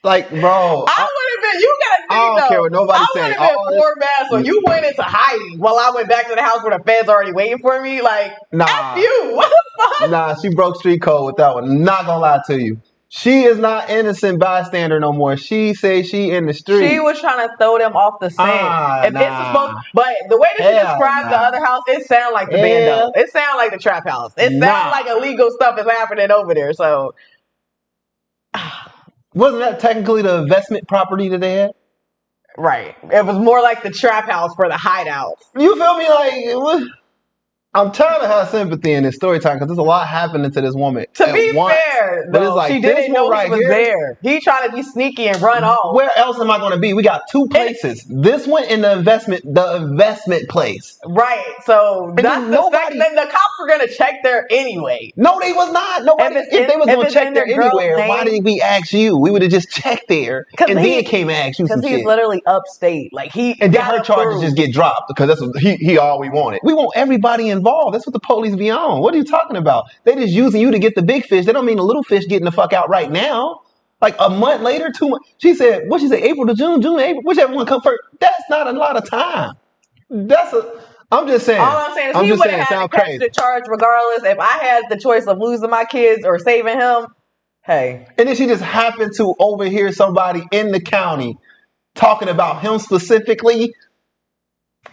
Like, bro, I would have been. You gotta I think don't care though. what nobody I say. would have been poor man. So you went into hiding while I went back to the house where the feds already waiting for me. Like, Nah, F you. What the fuck? nah, she broke street code with that one. Not gonna lie to you. She is not innocent bystander no more. She say she in the street. She was trying to throw them off the scent. But the way that she described the other house, it sounded like the bando. It sounded like the trap house. It sounded like illegal stuff is happening over there. So wasn't that technically the investment property that they had? Right. It was more like the trap house for the hideouts. You feel me? Like, what? I'm trying to have sympathy in this story time because there's a lot happening to this woman. To be fair, but it's though, like she this didn't one know he right was here. there. He trying to be sneaky and run off. Where else am I going to be? We got two places. This one in the investment place. Right. So And that's then then the cops were gonna check there anyway. No, they was not. Nobody. If they was going to check there anywhere, why didn't we ask you? We would have just checked there and then came and asked you some shit. Because he's literally upstate. Like and then her charges just get dropped because that's what he all we wanted. We want everybody involved. That's what the police be on. What are you talking about? They just using you to get the big fish. They don't mean the little fish getting the fuck out right now. Like a month later, 2 months. She said, what she said, April to June, June to April, whichever one come first. That's not a lot of time. I'm just saying. All I'm saying is he would have had to catch the charge regardless. If I had the choice of losing my kids or saving him, hey. And then she just happened to overhear somebody in the county talking about him specifically.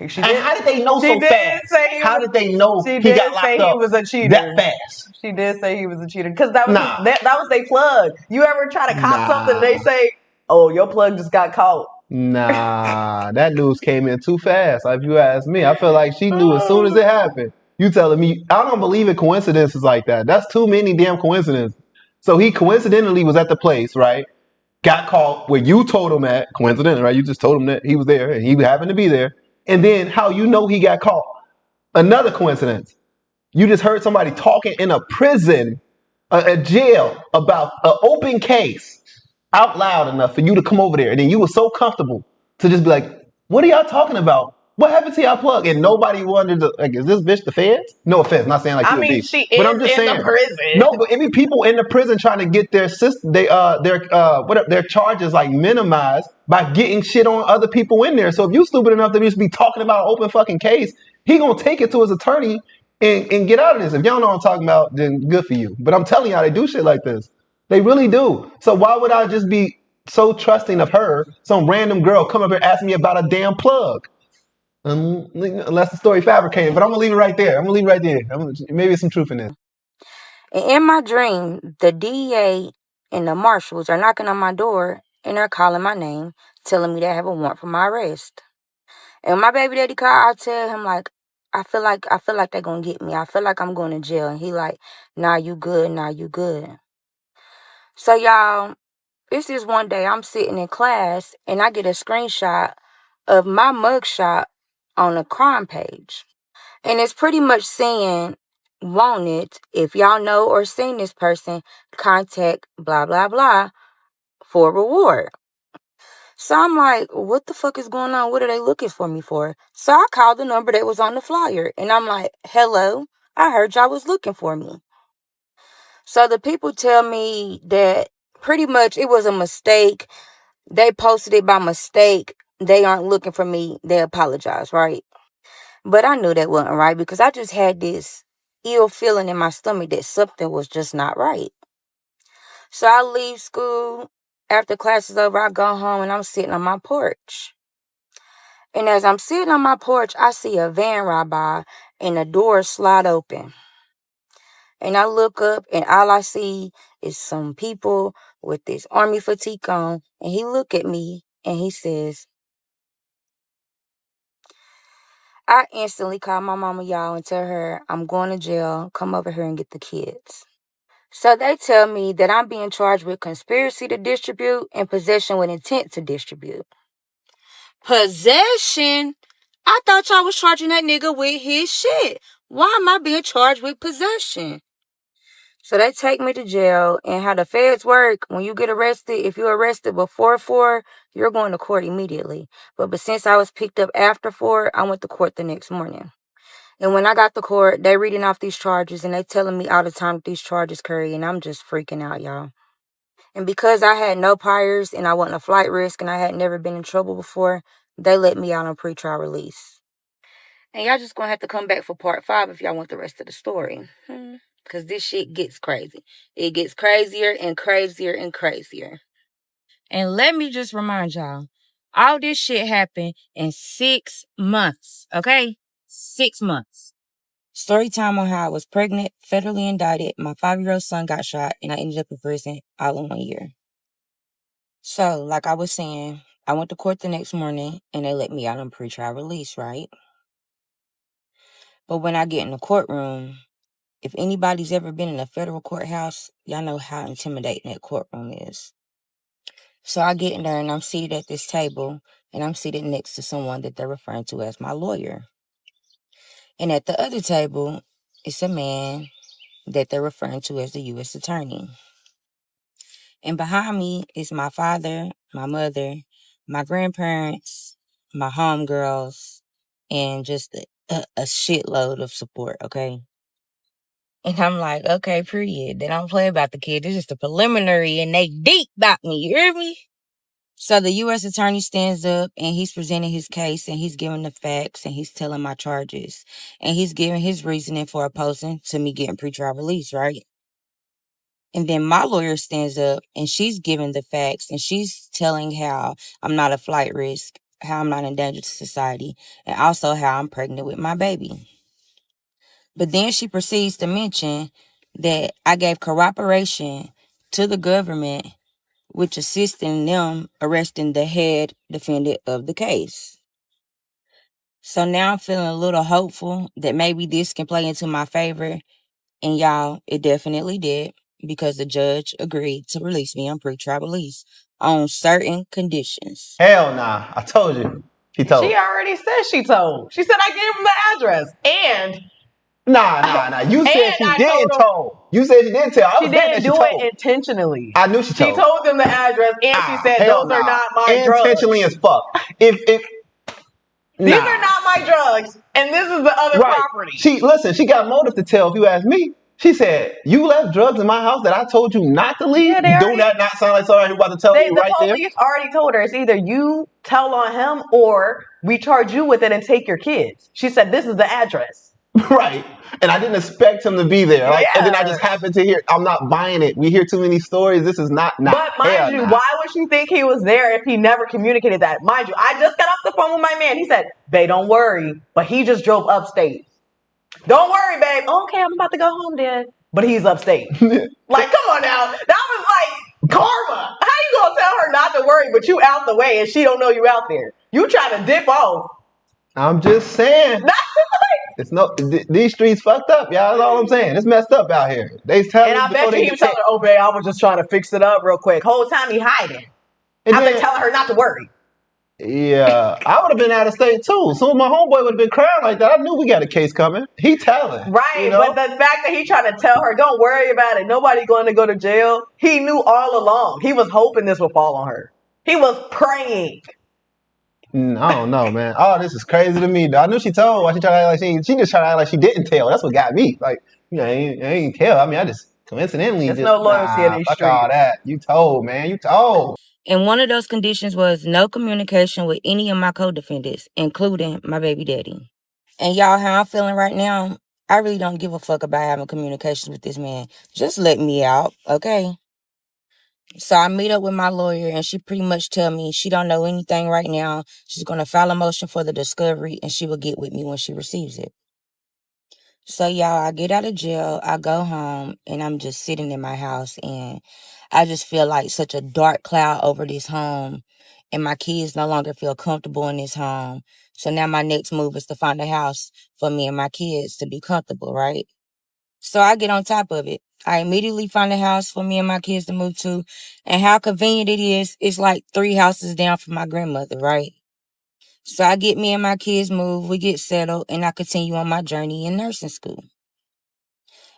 And how did they know so fast? How did they know he got locked up? He was a cheater that fast? She did say he was a cheater because that was their plug. You ever try to cop something? They say, "Oh, your plug just got caught." Nah, that news came in too fast. If you ask me, I feel like she knew as soon as it happened. You telling me I don't believe in coincidences like that. That's too many damn coincidences. So he coincidentally was at the place, right? Got caught where you told him at, coincidentally, right? You just told him that he was there and he happened to be there. And then how you know he got caught? Another coincidence. You just heard somebody talking in a prison, a jail about an open case out loud enough for you to come over there. And then you were so comfortable to just be like, what are y'all talking about? What happened to y'all plug? And nobody wanted to, like, is this bitch the feds? No offense, not saying like I mean, she is I'm just saying, the prison. No, but it be people in the prison trying to get their system, their charges like minimized by getting shit on other people in there. So if you stupid enough to just be talking about an open fucking case, he gonna take it to his attorney and get out of this. If y'all know what I'm talking about, then good for you. But I'm telling y'all, they do shit like this. They really do. So why would I just be so trusting of her, some random girl come up here asking me about a damn plug? Unless the story fabricated, but I'm gonna leave it right there. Maybe some truth in this. And in my dream, the DEA and the marshals are knocking on my door and they're calling my name, telling me they have a warrant for my arrest. And when my baby daddy called, I tell him like, I feel like they're gonna get me. I feel like I'm going to jail. And he like, nah, you good, nah, you good. So y'all, this is one day I'm sitting in class and I get a screenshot of my mugshot on a crime page. And it's pretty much saying, wanted, if y'all know or seen this person, contact blah, blah, blah for reward. So I'm like, what the fuck is going on? What are they looking for me for? So I called the number that was on the flyer. And I'm like, hello, I heard y'all was looking for me. So the people tell me that pretty much it was a mistake. They posted it by mistake. They aren't looking for me. They apologize, right? But I knew that wasn't right because I just had this ill feeling in my stomach that something was just not right. So I leave school. After class is over, I go home and I'm sitting on my porch. And as I'm sitting on my porch, I see a van ride by and the door slide open. And I look up and all I see is some people with this army fatigue on. And he look at me and he says, I instantly call my mama, y'all, and tell her I'm going to jail. Come over here and get the kids. So they tell me that I'm being charged with conspiracy to distribute and possession with intent to distribute. Possession? I thought y'all was charging that nigga with his shit. Why am I being charged with possession? So they take me to jail, and how the feds work, when you get arrested, if you're arrested before 4, you're going to court immediately. But since I was picked up after 4, I went to court the next morning. And when I got to court, they reading off these charges, and they telling me all the time that these charges carry, and I'm just freaking out, y'all. And because I had no priors, and I wasn't a flight risk, and I had never been in trouble before, they let me out on pretrial release. And y'all just gonna have to come back for part 5 if y'all want the rest of the story. Because this shit gets crazy. It gets crazier and crazier and crazier. And let me just remind y'all, all this shit happened in 6 months, okay? 6 months. Story time on how I was pregnant, federally indicted, my 5-year-old son got shot, and I ended up in prison all in 1 year. So, like I was saying, I went to court the next morning, and they let me out on pretrial release, right? But when I get in the courtroom, if anybody's ever been in a federal courthouse, y'all know how intimidating that courtroom is. So I get in there and I'm seated at this table and I'm seated next to someone that they're referring to as my lawyer. And at the other table, it's a man that they're referring to as the U.S. attorney. And behind me is my father, my mother, my grandparents, my homegirls, and just a shitload of support, okay? And I'm like, okay, period. They don't play about the kid. It's just a preliminary and they deep about me, you hear me? So the U.S. attorney stands up and he's presenting his case and he's giving the facts and he's telling my charges. And he's giving his reasoning for opposing to me getting pretrial release, right? And then my lawyer stands up and she's giving the facts and she's telling how I'm not a flight risk, how I'm not a danger to society, and also how I'm pregnant with my baby. But then she proceeds to mention that I gave corroboration to the government, which assisted in them arresting the head defendant of the case. So now I'm feeling a little hopeful that maybe this can play into my favor. And y'all, it definitely did, because the judge agreed to release me on pretrial release on certain conditions. Hell nah. I told you. She told. She already said she told. She said I gave him the address. And Nah. You said And she I didn't told him- tell. You said she didn't tell. I she was betting that didn't she do told. it intentionally. I knew she She told. told them the address and she said hell those are nah. not my Intentionally drugs. as fuck. If These are not my drugs, and this is the other right. property. She got motive to tell if you ask me. She said, you left drugs in my house that I told you not to leave? Yeah, Do that not sound like somebody about to tell me right there? The police already told her it's either you tell on him or we charge you with it and take your kids. She said this is the address. Right. And I didn't expect him to be there. And then I just happened to hear, I'm not buying it. We hear too many stories. This is not. But mind you, why would she think he was there if he never communicated that? Mind you, I just got off the phone with my man. He said, babe, don't worry. But he just drove upstate. Don't worry, babe. Okay, I'm about to go home then. But he's upstate. Like, come on now. That was like karma. How you gonna tell her not to worry, but you out the way and she don't know you out there? You try to dip off. I'm just saying. It's these streets fucked up, y'all. That's all I'm saying. It's messed up out here. They tell. And I bet you he was telling her, "Oh, babe, I was just trying to fix it up real quick." Whole time he hiding. I've been telling her not to worry. Yeah, I would have been out of state too. Soon my homeboy would have been crying like that. I knew we got a case coming. He telling. Right, you know? But the fact that he trying to tell her, don't worry about it. Nobody's going to go to jail. He knew all along. He was hoping this would fall on her. He was praying. I don't know, man. Oh, this is crazy to me. I knew she told. Why she trying to act like she just trying to act like she didn't tell. That's what got me. Like, I ain't tell. I mean, I just coincidentally. There's no loyalty in these streets. Fuck all that. You told, man. You told. And one of those conditions was no communication with any of my co-defendants, including my baby daddy. And y'all, how I'm feeling right now, I really don't give a fuck about having communications with this man. Just let me out, okay? So I meet up with my lawyer and she pretty much tell me she don't know anything right now. She's going to file a motion for the discovery and she will get with me when she receives it. So y'all, I get out of jail, I go home, and I'm just sitting in my house and I just feel like such a dark cloud over this home, and my kids no longer feel comfortable in this home. So now my next move is to find a house for me and my kids to be comfortable, right? So I get on top of it. I immediately find a house for me and my kids to move to, and how convenient it is, it's like 3 houses down from my grandmother, right? So I get me and my kids moved, we get settled, and I continue on my journey in nursing school.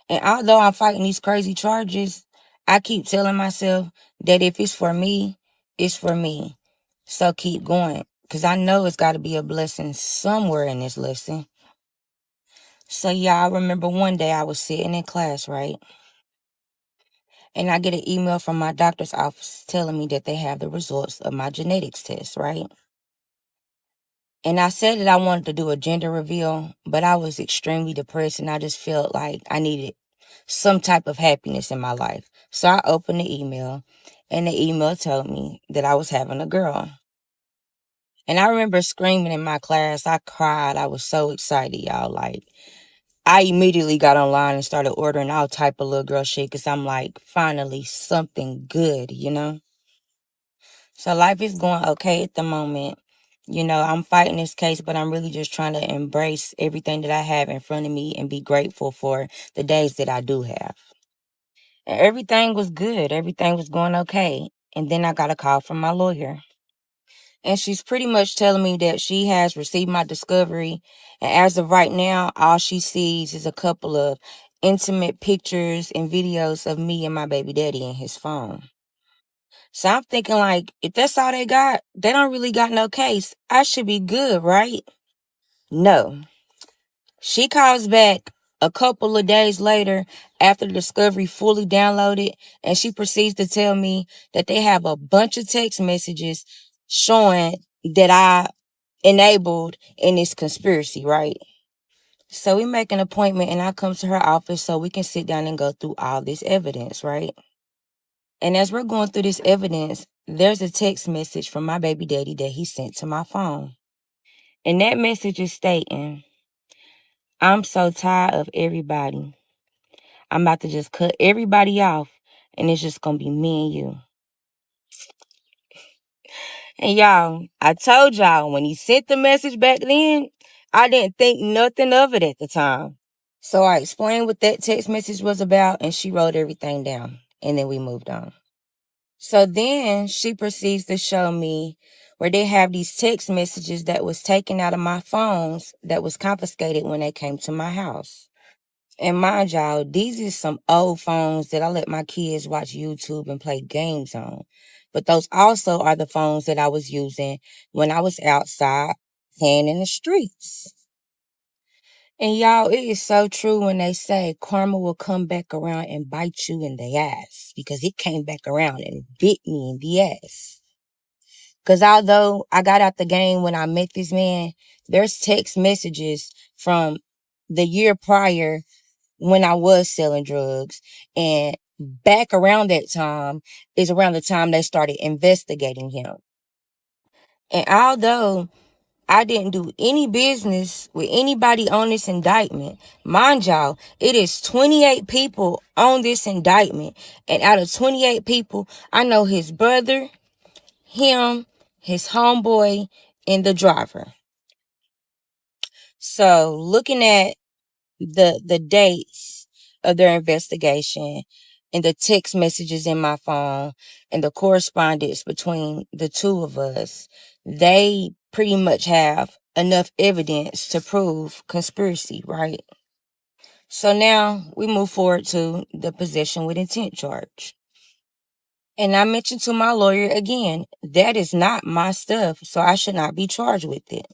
And although I'm fighting these crazy charges, I keep telling myself that if it's for me, it's for me. So keep going, because I know it's got to be a blessing somewhere in this lesson. So yeah, I remember one day I was sitting in class, right? And I get an email from my doctor's office telling me that they have the results of my genetics test, right? And I said that I wanted to do a gender reveal, but I was extremely depressed and I just felt like I needed some type of happiness in my life. So I opened the email and the email told me that I was having a girl. And I remember screaming in my class. I cried. I was so excited, y'all. Like, I immediately got online and started ordering all type of little girl shit because I'm like, finally, something good, you know? So life is going okay at the moment. I'm fighting this case, but I'm really just trying to embrace everything that I have in front of me and be grateful for the days that I do have. And everything was good. Everything was going okay. And then I got a call from my lawyer. And she's pretty much telling me that she has received my discovery. And as of right now, all she sees is a couple of intimate pictures and videos of me and my baby daddy in his phone. So I'm thinking, like, if that's all they got, they don't really got no case. I should be good, right? No. She calls back a couple of days later after the discovery fully downloaded, and she proceeds to tell me that they have a bunch of text messages showing that I enabled in this conspiracy, right? So we make an appointment and I come to her office so we can sit down and go through all this evidence, right? And as we're going through this evidence, there's a text message from my baby daddy that he sent to my phone. And that message is stating, "I'm so tired of everybody. I'm about to just cut everybody off and it's just going to be me and you." And y'all, I told y'all when he sent the message back then, I didn't think nothing of it at the time. So I explained what that text message was about and she wrote everything down. And then we moved on. So then she proceeds to show me where they have these text messages that was taken out of my phones that was confiscated when they came to my house. And mind y'all, these is some old phones that I let my kids watch YouTube and play games on. But those also are the phones that I was using when I was outside playing in the streets. And y'all, it is so true when they say karma will come back around and bite you in the ass, because it came back around and bit me in the ass. Because although I got out the game when I met this man, there's text messages from the year prior when I was selling drugs. And back around that time is around the time they started investigating him. And although I didn't do any business with anybody on this indictment, mind y'all, it is 28 people on this indictment. And out of 28 people, I know his brother, him, his homeboy, and the driver. So looking at the dates of their investigation and the text messages in my phone and the correspondence between the two of us, they pretty much have enough evidence to prove conspiracy, right? So now we move forward to the possession with intent charge. And I mentioned to my lawyer again, that is not my stuff, so I should not be charged with it.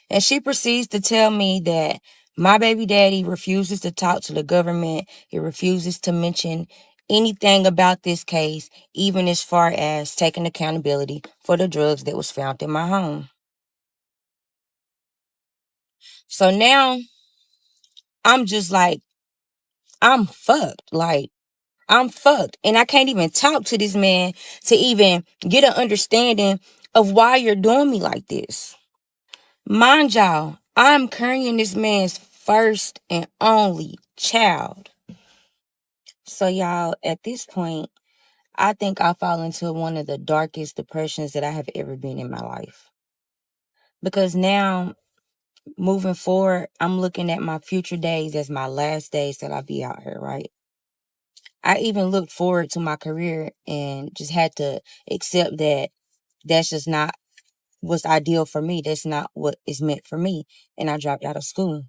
And she proceeds to tell me that my baby daddy refuses to talk to the government. He refuses to mention anything about this case, even as far as taking accountability for the drugs that was found in my home. So now I'm just like, I'm fucked. Like, I'm fucked. And I can't even talk to this man to even get an understanding of why you're doing me like this. Mind y'all, I'm carrying this man's first and only child. So y'all, at this point, I think I fall into one of the darkest depressions that I have ever been in my life. Because now, moving forward, I'm looking at my future days as my last days that I'll be out here, right? I even looked forward to my career and just had to accept that that's just not what's ideal for me. That's not what is meant for me. And I dropped out of school.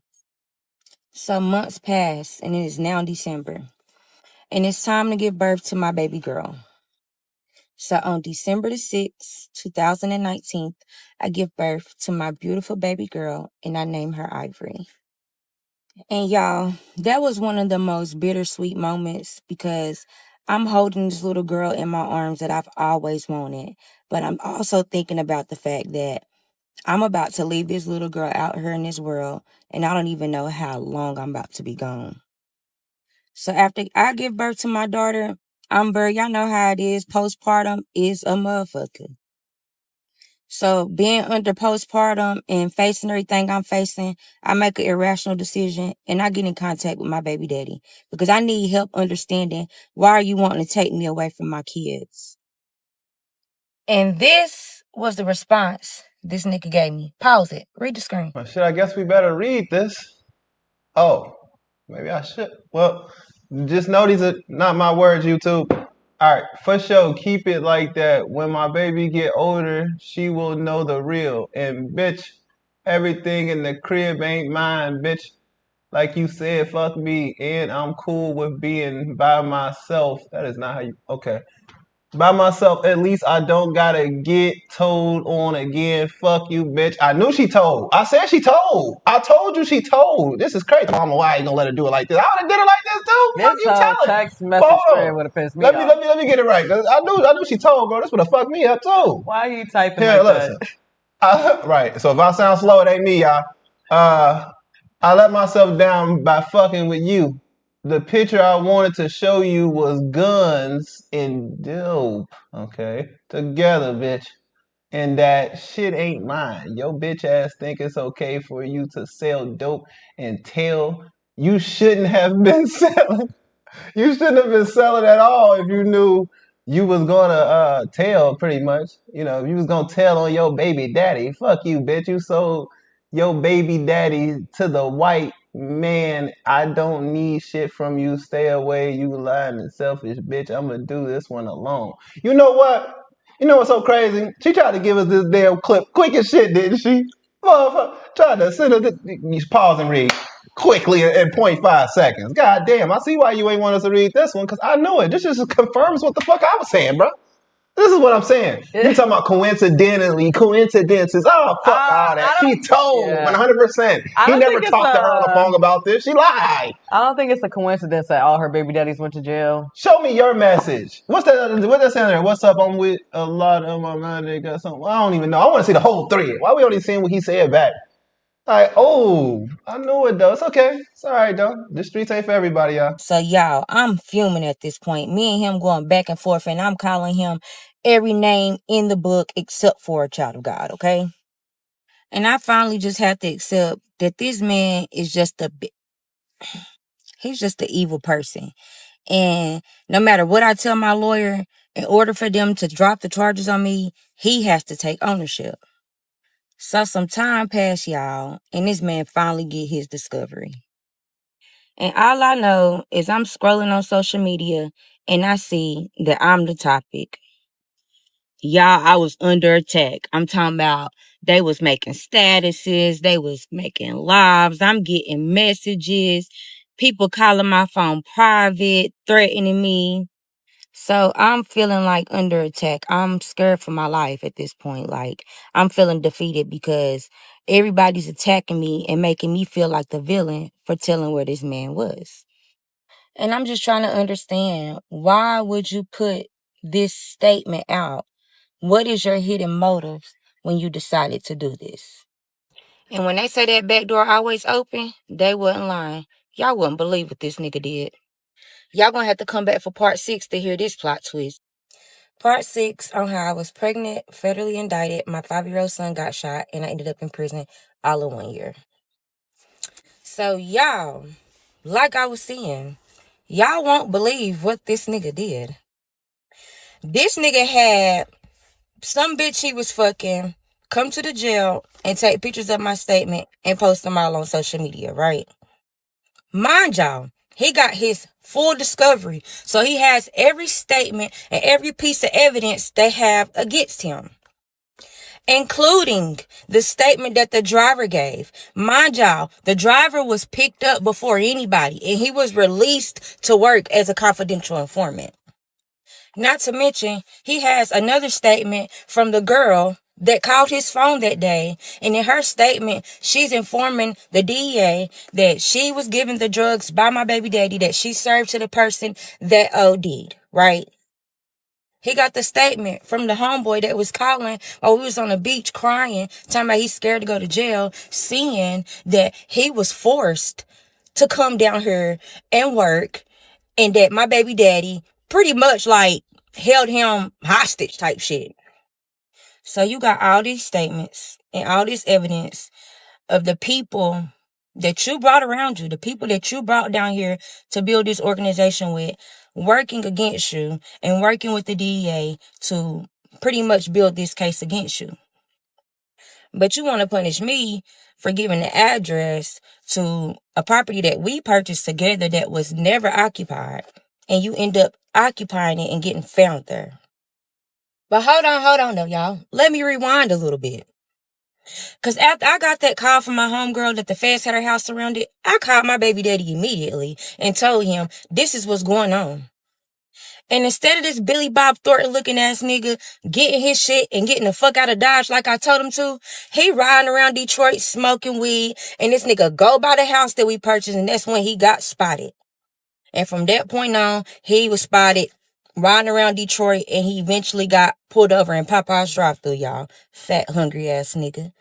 So months passed and it is now December. And it's time to give birth to my baby girl. So on December the 6th, 2019, I give birth to my beautiful baby girl and I name her Ivory. And y'all, that was one of the most bittersweet moments because I'm holding this little girl in my arms that I've always wanted. But I'm also thinking about the fact that I'm about to leave this little girl out here in this world and I don't even know how long I'm about to be gone. So after I give birth to my daughter, y'all know how it is. Postpartum is a motherfucker. So being under postpartum and facing everything I'm facing, I make an irrational decision and I get in contact with my baby daddy because I need help understanding why are you wanting to take me away from my kids. And this was the response this nigga gave me. Pause it. Read the screen. Well, shit, I guess we better read this. Oh, maybe I should. Well, just know these are not my words, YouTube. All right, for sure, keep it like that. When my baby get older, she will know the real. And bitch, everything in the crib ain't mine, bitch. Like you said, fuck me, and I'm cool with being by myself. That is not how you. Okay. By myself, at least I don't gotta get told on again. Fuck you, bitch. I knew she told. I said she told. I told you she told. This is crazy. Mama, why you gonna let her do it like this? I would have did it like this too. Fuck This you, whole telling. text message thread would have pissed me off. Let me get it right. Cause I knew she told, bro. This would have fucked me up too. Why are you typing Here, like listen. that? Right. So if I sound slow, it ain't me, y'all. I let myself down by fucking with you. The picture I wanted to show you was guns and dope. Okay. Together, bitch. And that shit ain't mine. Your bitch ass think it's okay for you to sell dope and tell you shouldn't have been selling. You shouldn't have been selling at all if you knew you was gonna tell pretty much. You know, you was gonna tell on your baby daddy. Fuck you, bitch. You sold your baby daddy to the white man. I don't need shit from you. Stay away, you lying and selfish bitch. I'm gonna do this one alone. You know what? You know what's so crazy? She tried to give us this damn clip quick as shit, didn't she? Motherfucker, tried to send us this. Pause and read quickly in 0.5 seconds. God damn, I see why you ain't want us to read this one, because I knew it. This just confirms what the fuck I was saying, bro. This is what I'm saying. You talking about coincidences. Oh, fuck all that. She told 100%. He never talked to her on the phone about this. She lied. I don't think it's a coincidence that all her baby daddies went to jail. Show me your message. What's that saying there? What's up? I'm with a lot of my mind. They got something. I don't even know. I want to see the whole thread. Why we only seeing what he said back? Like, oh, I knew it though. It's okay. It's all right though. The streets ain't for everybody, y'all. So y'all, I'm fuming at this point. Me and him going back and forth, and I'm calling him every name in the book except for a child of God, okay? And I finally just have to accept that this man is just he's just an evil person. And no matter what I tell my lawyer, in order for them to drop the charges on me, he has to take ownership. So some time passed, y'all, and this man finally get his discovery. And all I know is I'm scrolling on social media and I see that I'm the topic. Y'all, I was under attack. I'm talking about they was making statuses, they was making lives, I'm getting messages, people calling my phone private, threatening me. So I'm feeling like under attack. I'm scared for my life at this point. Like, I'm feeling defeated because everybody's attacking me and making me feel like the villain for telling where this man was. And I'm just trying to understand, why would you put this statement out? What is your hidden motives when you decided to do this? And when they say that back door always open, they wasn't lying. Y'all wouldn't believe what this nigga did. Y'all gonna have to come back for part 6 to hear this plot twist. Part 6 on how I was pregnant, federally indicted, my 5-year-old son got shot, and I ended up in prison all in 1 year. So y'all, like I was saying, y'all won't believe what this nigga did. This nigga had some bitch he was fucking come to the jail and take pictures of my statement and post them all on social media, right? Mind y'all, he got his full discovery. So he has every statement and every piece of evidence they have against him, including the statement that the driver gave. Mind y'all, the driver was picked up before anybody, and he was released to work as a confidential informant. Not to mention, he has another statement from the girl that called his phone that day. And in her statement, she's informing the DEA that she was given the drugs by my baby daddy that she served to the person that OD'd, right? He got the statement from the homeboy that was calling while we was on the beach crying, talking about he's scared to go to jail, seeing that he was forced to come down here and work, and that my baby daddy pretty much like held him hostage type shit. So you got all these statements and all this evidence of the people that you brought around you, the people that you brought down here to build this organization with, working against you and working with the DEA to pretty much build this case against you. But you want to punish me for giving the address to a property that we purchased together that was never occupied. And you end up occupying it and getting found there. But hold on though, y'all. Let me rewind a little bit. Because after I got that call from my homegirl that the feds had her house surrounded, I called my baby daddy immediately and told him this is what's going on. And instead of this Billy Bob Thornton looking ass nigga getting his shit and getting the fuck out of Dodge like I told him to, he riding around Detroit smoking weed, and this nigga go by the house that we purchased, and that's when he got spotted. And from that point on, he was spotted riding around Detroit, and he eventually got pulled over in Popeye's drive-thru, y'all. Fat, hungry ass nigga.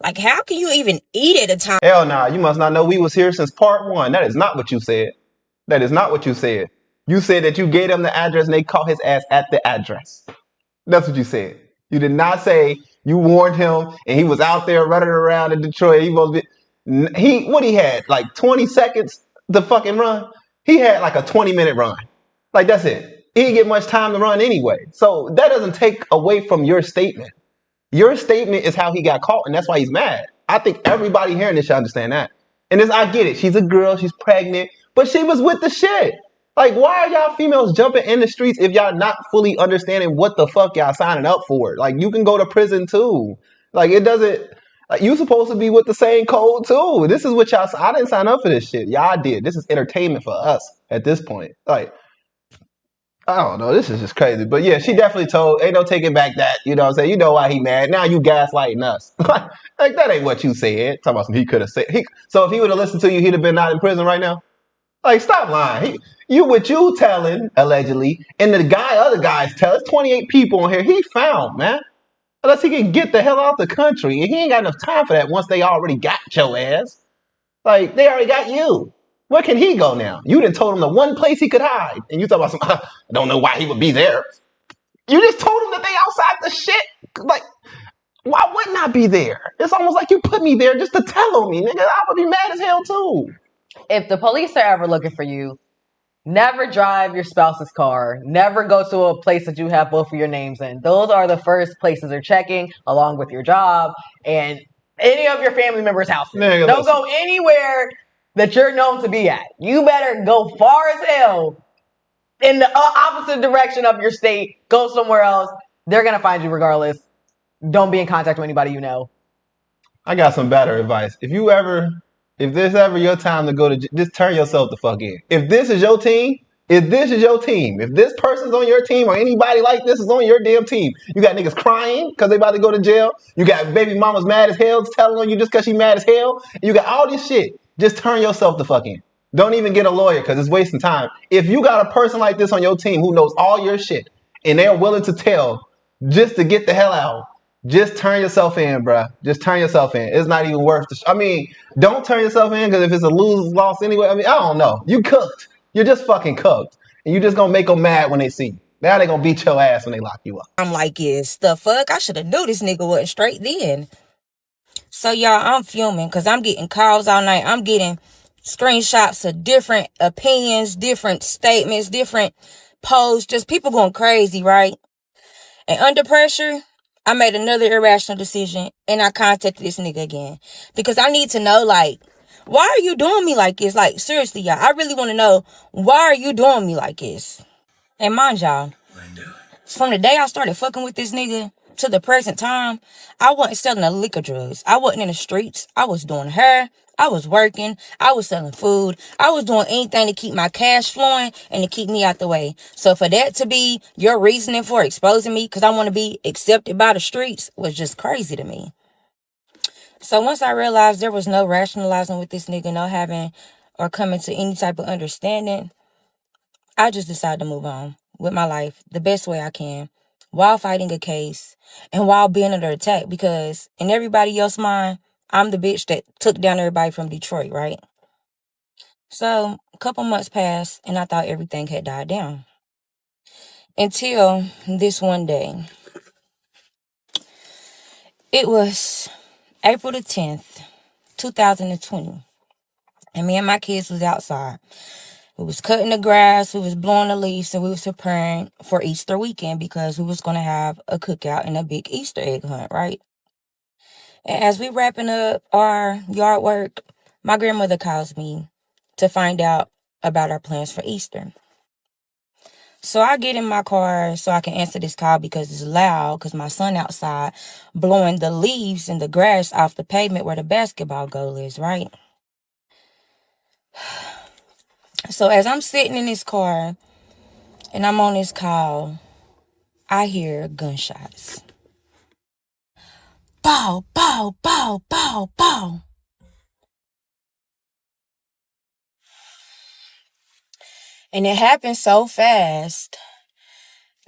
Like, how can you even eat at a time? Hell nah, you must not know we was here since part 1. That is not what you said. That is not what you said. You said that you gave them the address and they caught his ass at the address. That's what you said. You did not say you warned him and he was out there running around in Detroit. He had like 20 seconds to fucking run. He had like a 20-minute run. Like, that's it. He didn't get much time to run anyway. So that doesn't take away from your statement. Your statement is how he got caught, and that's why he's mad. I think everybody hearing this should understand that. And I get it. She's a girl. She's pregnant. But she was with the shit. Like, why are y'all females jumping in the streets if y'all not fully understanding what the fuck y'all signing up for? Like, you can go to prison too. Like, it doesn't... Like, you supposed to be with the same code too. This is what y'all... I didn't sign up for this shit. Y'all did. This is entertainment for us at this point. Like, I don't know. This is just crazy. But yeah, she definitely told, ain't no taking back that. You know what I'm saying? You know why he mad. Now you gaslighting us. Like, that ain't what you said. Talking about something he could have said. So if he would have listened to you, he'd have been not in prison right now? Like, stop lying. You telling, allegedly, and other guys tell. There's 28 people on here. He found, man. Unless he can get the hell out the country. And he ain't got enough time for that once they already got your ass. Like, they already got you. Where can he go now? You done told him the one place he could hide. And you talk about I don't know why he would be there. You just told him that they outside the shit. Like, why wouldn't I be there? It's almost like you put me there just to tell on me, nigga. I would be mad as hell too. If the police are ever looking for you, never drive your spouse's car. Never go to a place that you have both of your names in. Those are the first places they're checking, along with your job and any of your family members' houses. Nigga, don't go anywhere that you're known to be at. You better go far as hell in the opposite direction of your state. Go somewhere else. They're going to find you regardless. Don't be in contact with anybody you know. I got some better advice. If this ever your time to go to, just turn yourself the fuck in. If this is your team, if this person's on your team or anybody like this is on your damn team, you got niggas crying because they about to go to jail. You got baby mamas mad as hell telling on you just because she mad as hell. You got all this shit. Just turn yourself the fuck in. Don't even get a lawyer because it's wasting time. If you got a person like this on your team who knows all your shit and they're willing to tell just to get the hell out, just turn yourself in, bruh. Just turn yourself in. It's not even worth it. Don't turn yourself in because if it's a lose-loss anyway, I don't know. You cooked. You're just fucking cooked. And you just gonna make them mad when they see you. Now they gonna beat your ass when they lock you up. I'm like, yes, the fuck? I should have knew this nigga wasn't straight then. So, y'all, I'm fuming because I'm getting calls all night. I'm getting screenshots of different opinions, different statements, different posts, just people going crazy, right? And under pressure, I made another irrational decision and I contacted this nigga again because I need to know, like, why are you doing me like this? Like, seriously, y'all, I really want to know, why are you doing me like this? And mind y'all, from the day I started fucking with this nigga to the present time, I wasn't selling the liquor drugs. I wasn't in the streets. I was doing hair. I was working. I was selling food. I was doing anything to keep my cash flowing and to keep me out the way. So for that to be your reasoning for exposing me because I want to be accepted by the streets was just crazy to me. So once I realized there was no rationalizing with this nigga, no having or coming to any type of understanding, I just decided to move on with my life the best way I can while fighting a case and while being under attack because in everybody else's mind, I'm the bitch that took down everybody from Detroit, right? So a couple months passed and I thought everything had died down. Until this one day. It was April the 10th, 2020. And me and my kids was outside. We was cutting the grass, we was blowing the leaves, and we was preparing for Easter weekend because we was going to have a cookout and a big Easter egg hunt, right? And as we wrapping up our yard work, my grandmother calls me to find out about our plans for Easter. So I get in my car so I can answer this call because it's loud, because my son outside blowing the leaves and the grass off the pavement where the basketball goal is, right? So as I'm sitting in this car and I'm on this call, I hear gunshots. Bow, bow, bow, bow, bow. And it happened so fast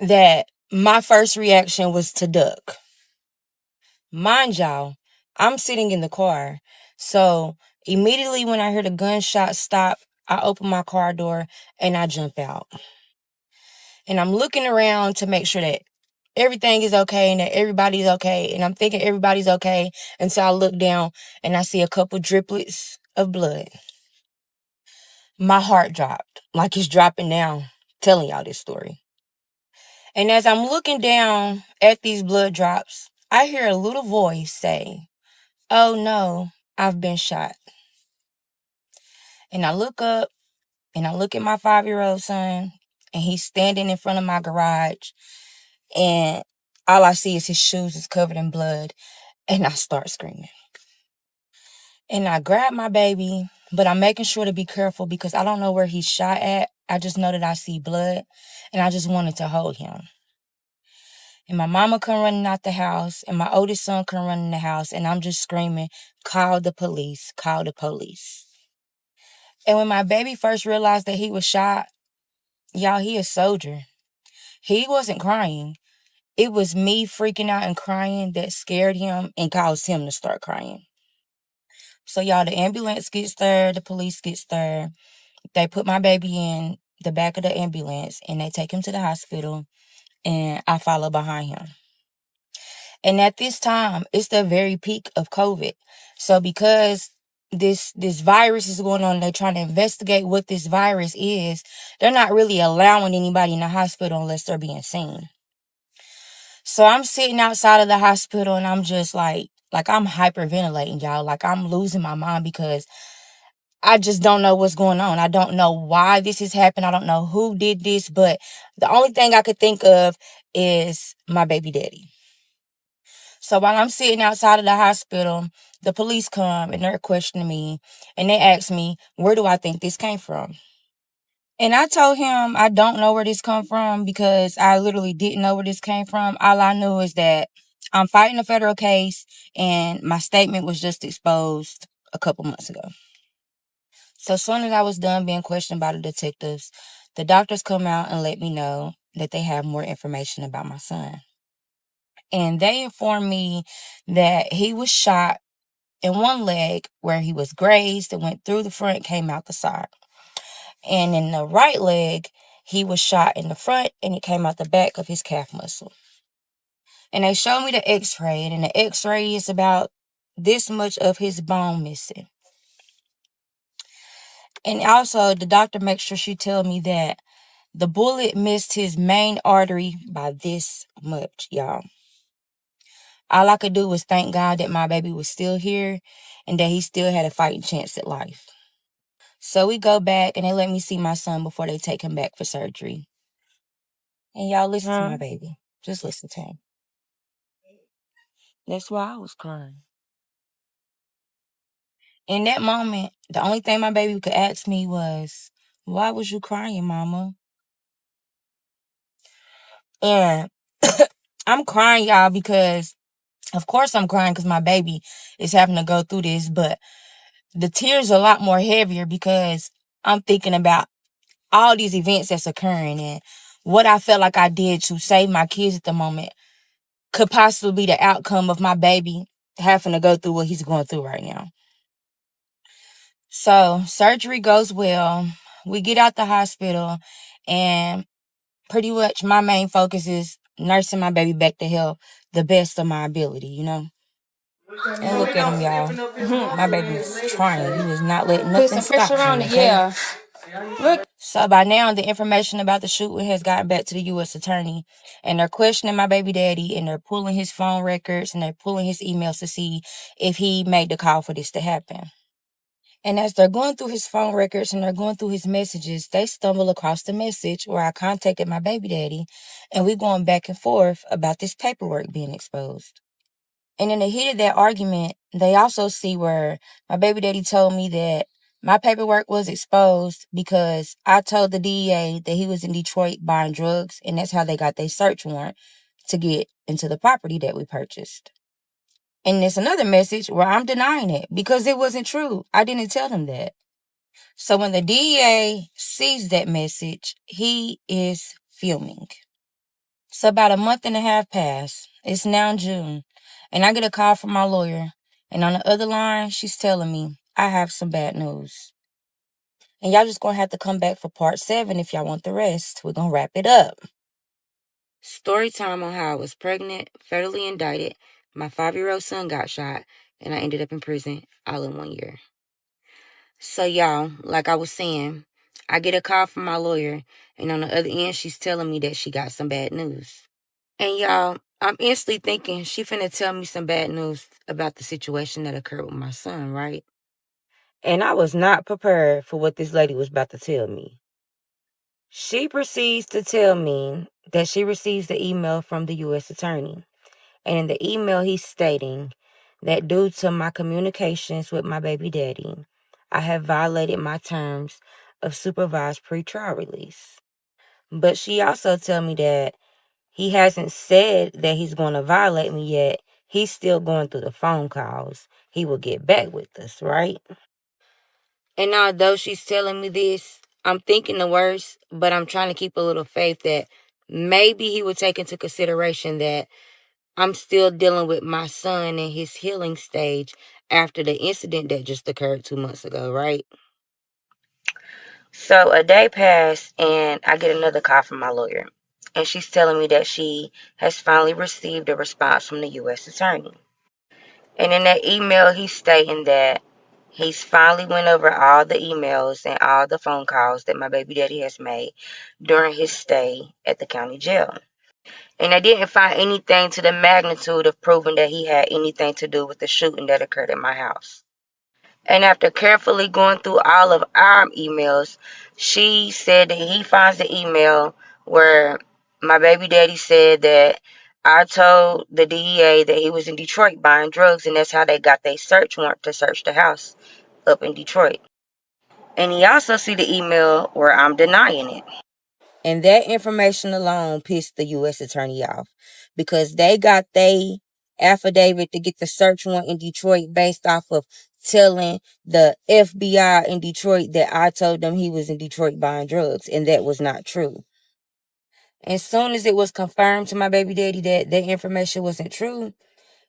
that my first reaction was to duck. Mind y'all, I'm sitting in the car. So immediately when I hear the gunshot stop, I open my car door and I jump out. And I'm looking around to make sure that everything is okay and that everybody's okay. And I'm thinking everybody's okay until I look down and I see a couple driplets of blood. My heart dropped, like it's dropping now, telling y'all this story. And as I'm looking down at these blood drops, I hear a little voice say, "Oh no, I've been shot." And I look up and I look at my 5-year-old son, and he's standing in front of my garage, and all I see is his shoes is covered in blood, and I start screaming. And I grab my baby, but I'm making sure to be careful because I don't know where he's shot at. I just know that I see blood, and I just wanted to hold him. And my mama come running out the house, and my oldest son come running in the house, and I'm just screaming, "Call the police, call the police." And when my baby first realized that he was shot, y'all, he a soldier. He wasn't crying. It was me freaking out and crying that scared him and caused him to start crying. So y'all, the ambulance gets there, the police gets there. They put my baby in the back of the ambulance and they take him to the hospital, and I follow behind him. And at this time, it's the very peak of COVID. So because this virus is going on, they're trying to investigate what this virus is. They're not really allowing anybody in the hospital unless they're being seen. So I'm sitting outside of the hospital and I'm just like I'm hyperventilating, y'all. Like I'm losing my mind because I just don't know what's going on. I don't know why this has happened. I don't know who did this, but the only thing I could think of is my baby daddy. So while I'm sitting outside of the hospital, the police come and they're questioning me and they ask me, where do I think this came from? And I told him I don't know where this come from because I literally didn't know where this came from. All I knew is that I'm fighting a federal case and my statement was just exposed a couple months ago. So as soon as I was done being questioned by the detectives, the doctors come out and let me know that they have more information about my son. And they informed me that he was shot in one leg where he was grazed and went through the front, came out the side. And in the right leg, he was shot in the front and it came out the back of his calf muscle. And they showed me the x-ray, and in the x-ray is about this much of his bone missing. And also the doctor makes sure she tell me that the bullet missed his main artery by this much, y'all. All I could do was thank God that my baby was still here and that he still had a fighting chance at life. So we go back and they let me see my son before they take him back for surgery. And y'all listen to my baby. Just listen to him. That's why I was crying. In that moment, the only thing my baby could ask me was, "Why was you crying, mama?" And I'm crying, y'all, because of course I'm crying because my baby is having to go through this, but the tears are a lot more heavier because I'm thinking about all these events that's occurring and what I felt like I did to save my kids at the moment could possibly be the outcome of my baby having to go through what he's going through right now. So surgery goes well. We get out the hospital and pretty much my main focus is nursing my baby back to health the best of my ability, you know? And look at him, y'all. My baby was trying. He was not letting nothing stop him, okay? Look. So by now, the information about the shooting has gotten back to the U.S. attorney, and they're questioning my baby daddy, and they're pulling his phone records, and they're pulling his emails to see if he made the call for this to happen. And as they're going through his phone records and they're going through his messages, they stumble across the message where I contacted my baby daddy, and we're going back and forth about this paperwork being exposed. And in the heat of that argument, they also see where my baby daddy told me that my paperwork was exposed because I told the DEA that he was in Detroit buying drugs, and that's how they got their search warrant to get into the property that we purchased. And there's another message where I'm denying it because it wasn't true. I didn't tell him that. So when the DEA sees that message, he is fuming. So about a month and a half passed. It's now June. And I get a call from my lawyer. And on the other line, she's telling me, I have some bad news. And y'all just going to have to come back for part 7 if y'all want the rest. We're going to wrap it up. Story time on how I was pregnant, federally indicted, my 5-year-old son got shot, and I ended up in prison all in 1 year. So y'all, like I was saying, I get a call from my lawyer, and on the other end, she's telling me that she got some bad news. And y'all, I'm instantly thinking she finna tell me some bad news about the situation that occurred with my son, right? And I was not prepared for what this lady was about to tell me. She proceeds to tell me that she receives the email from the U.S. attorney. And in the email, he's stating that due to my communications with my baby daddy, I have violated my terms of supervised pretrial release. But she also told me that he hasn't said that he's going to violate me yet. He's still going through the phone calls. He will get back with us, right? And although she's telling me this, I'm thinking the worst, but I'm trying to keep a little faith that maybe he would take into consideration that I'm still dealing with my son in his healing stage after the incident that just occurred 2 months ago, right? So a day passed and I get another call from my lawyer. And she's telling me that she has finally received a response from the U.S. attorney. And in that email, he's stating that he's finally went over all the emails and all the phone calls that my baby daddy has made during his stay at the county jail. And I didn't find anything to the magnitude of proving that he had anything to do with the shooting that occurred at my house. And after carefully going through all of our emails, she said that he finds the email where my baby daddy said that I told the DEA that he was in Detroit buying drugs, and that's how they got their search warrant to search the house up in Detroit. And he also see the email where I'm denying it. And that information alone pissed the U.S. attorney off because they got their affidavit to get the search warrant in Detroit based off of telling the FBI in Detroit that I told them he was in Detroit buying drugs, and that was not true. As soon as it was confirmed to my baby daddy that that information wasn't true,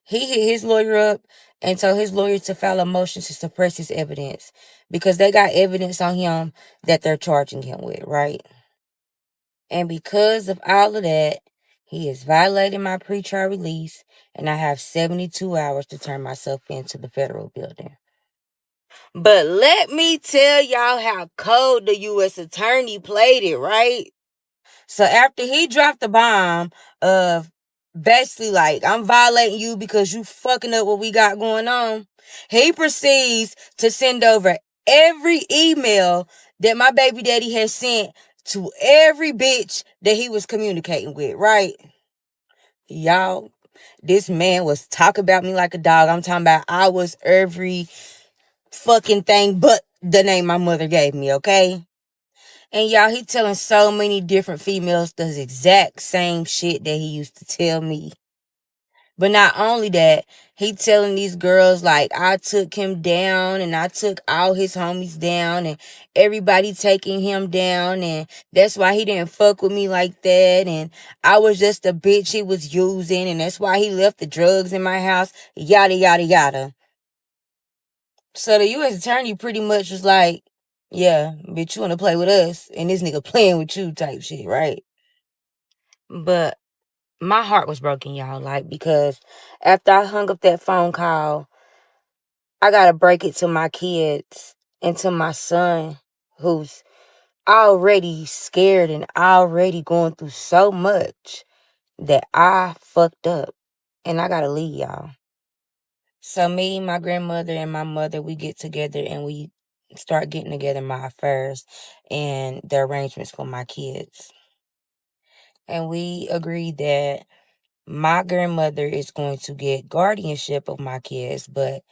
he hit his lawyer up and told his lawyer to file a motion to suppress his evidence because they got evidence on him that they're charging him with, right? And because of all of that, he has violated my pretrial release, and I have 72 hours to turn myself into the federal building. But let me tell y'all how cold the U.S. attorney played it, right? So after he dropped the bomb of basically like, I'm violating you because you fucking up what we got going on, he proceeds to send over every email that my baby daddy has sent to every bitch that he was communicating with, right? Y'all, this man was talking about me like a dog. I'm talking about I was every fucking thing but the name my mother gave me, okay? And y'all, he telling so many different females the exact same shit that he used to tell me. But not only that, he telling these girls like I took him down and I took all his homies down and everybody taking him down, and that's why he didn't fuck with me like that, and I was just a bitch he was using, and that's why he left the drugs in my house, yada yada yada. So the U.S. attorney pretty much was like, yeah, bitch, you want to play with us and this nigga playing with you type shit, right? But my heart was broken, y'all, like, because after I hung up that phone call, I got to break it to my kids and to my son, who's already scared and already going through so much that I fucked up. And I gotta leave y'all. So me, my grandmother, and my mother, we get together and we start getting together my affairs and the arrangements for my kids. And we agreed that my grandmother is going to get guardianship of my kids, but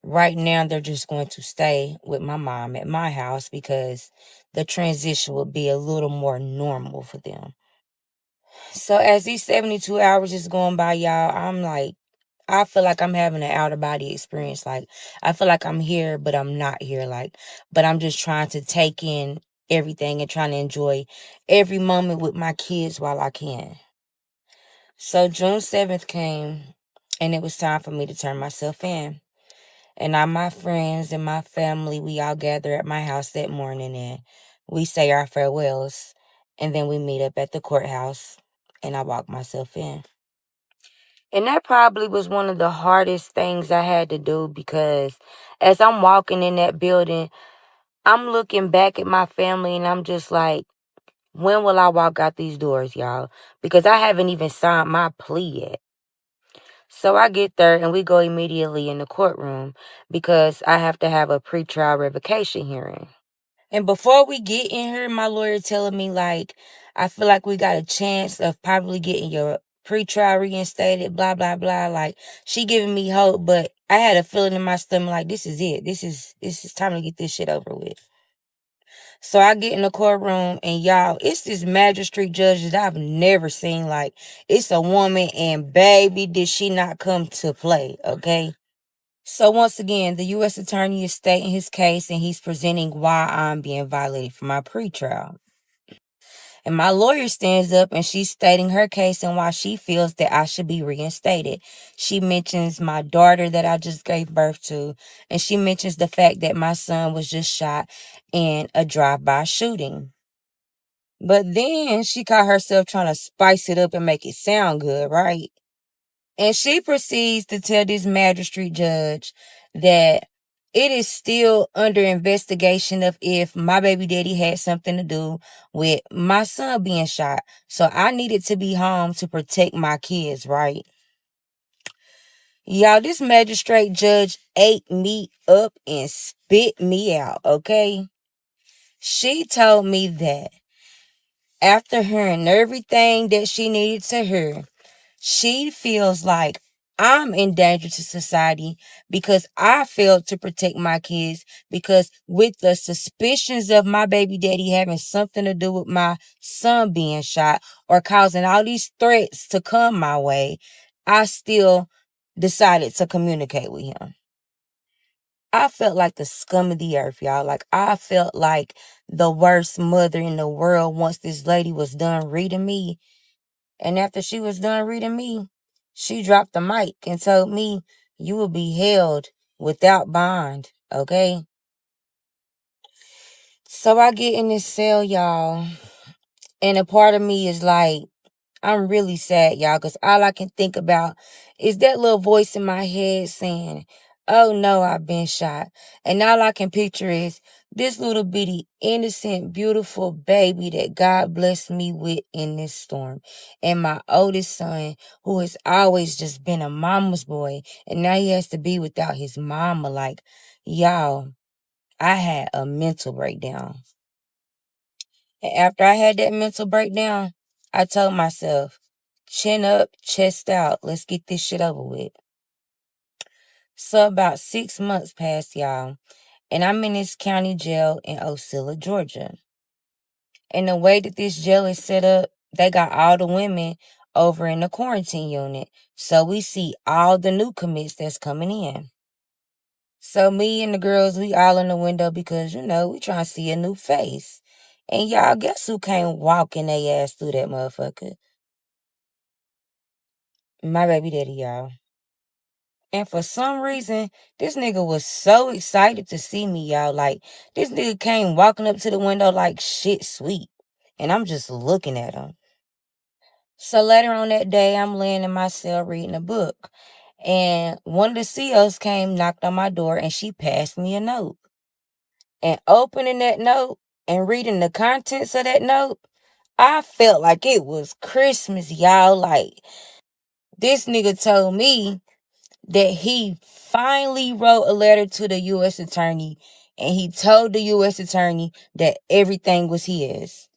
right now they're just going to stay with my mom at my house because the transition will be a little more normal for them. So as these 72 hours is going by, y'all, I'm like, I feel like I'm having an out of body experience. Like, I feel like I'm here, but I'm not here. Like, but I'm just trying to take in everything and trying to enjoy every moment with my kids while I can. So June 7th came and it was time for me to turn myself in. And all my friends and my family, we all gather at my house that morning and we say our farewells. And then we meet up at the courthouse and I walk myself in. And that probably was one of the hardest things I had to do because as I'm walking in that building, I'm looking back at my family and I'm just like, when will I walk out these doors, y'all? Because I haven't even signed my plea yet. So I get there and we go immediately in the courtroom because I have to have a pretrial revocation hearing. And before we get in here, my lawyer telling me, like, I feel like we got a chance of probably getting your pretrial reinstated, blah, blah, blah. Like, she giving me hope, but I had a feeling in my stomach like, this is it. This is time to get this shit over with. So I get in the courtroom and y'all, it's this magistrate judge that I've never seen. Like, it's a woman and baby, did she not come to play, okay? So once again, the U.S. attorney is stating his case and he's presenting why I'm being violated for my pretrial. And my lawyer stands up and she's stating her case and why she feels that I should be reinstated. She mentions my daughter that I just gave birth to, and she mentions the fact that my son was just shot in a drive-by shooting. But then she caught herself trying to spice it up and make it sound good, right? And she proceeds to tell this magistrate judge that it is still under investigation of if my baby daddy had something to do with my son being shot. So I needed to be home to protect my kids, right? Y'all, this magistrate judge ate me up and spit me out, okay? She told me that after hearing everything that she needed to hear, she feels like I'm in danger to society because I failed to protect my kids, because with the suspicions of my baby daddy having something to do with my son being shot or causing all these threats to come my way, I still decided to communicate with him. I felt like the scum of the earth, y'all. Like, I felt like the worst mother in the world once this lady was done reading me. And after she was done reading me, she dropped the mic and told me, you will be held without bond, okay? So I get in this cell, y'all, and a part of me is like, I'm really sad, y'all, because all I can think about is that little voice in my head saying, oh no, I've been shot. And all I can picture is this little bitty, innocent, beautiful baby that God blessed me with in this storm. And my oldest son, who has always just been a mama's boy, and now he has to be without his mama. Like, y'all, I had a mental breakdown. And after I had that mental breakdown, I told myself, chin up, chest out, let's get this shit over with. So about 6 months passed, y'all, and I'm in this county jail in Ocilla, Georgia. And the way that this jail is set up, they got all the women over in the quarantine unit. So we see all the new commits that's coming in. So me and the girls, we all in the window because, we trying to see a new face. And y'all, guess who came walking their ass through that motherfucker? My baby daddy, y'all. And for some reason, this nigga was so excited to see me, y'all. Like, this nigga came walking up to the window like shit sweet. And I'm just looking at him. So later on that day, I'm laying in my cell reading a book. And one of the CEOs came, knocked on my door, and she passed me a note. And opening that note, And reading the contents of that note, I felt like it was Christmas, y'all. Like, this nigga told me that he finally wrote a letter to the U.S. attorney, and he told the U.S. attorney that everything was his.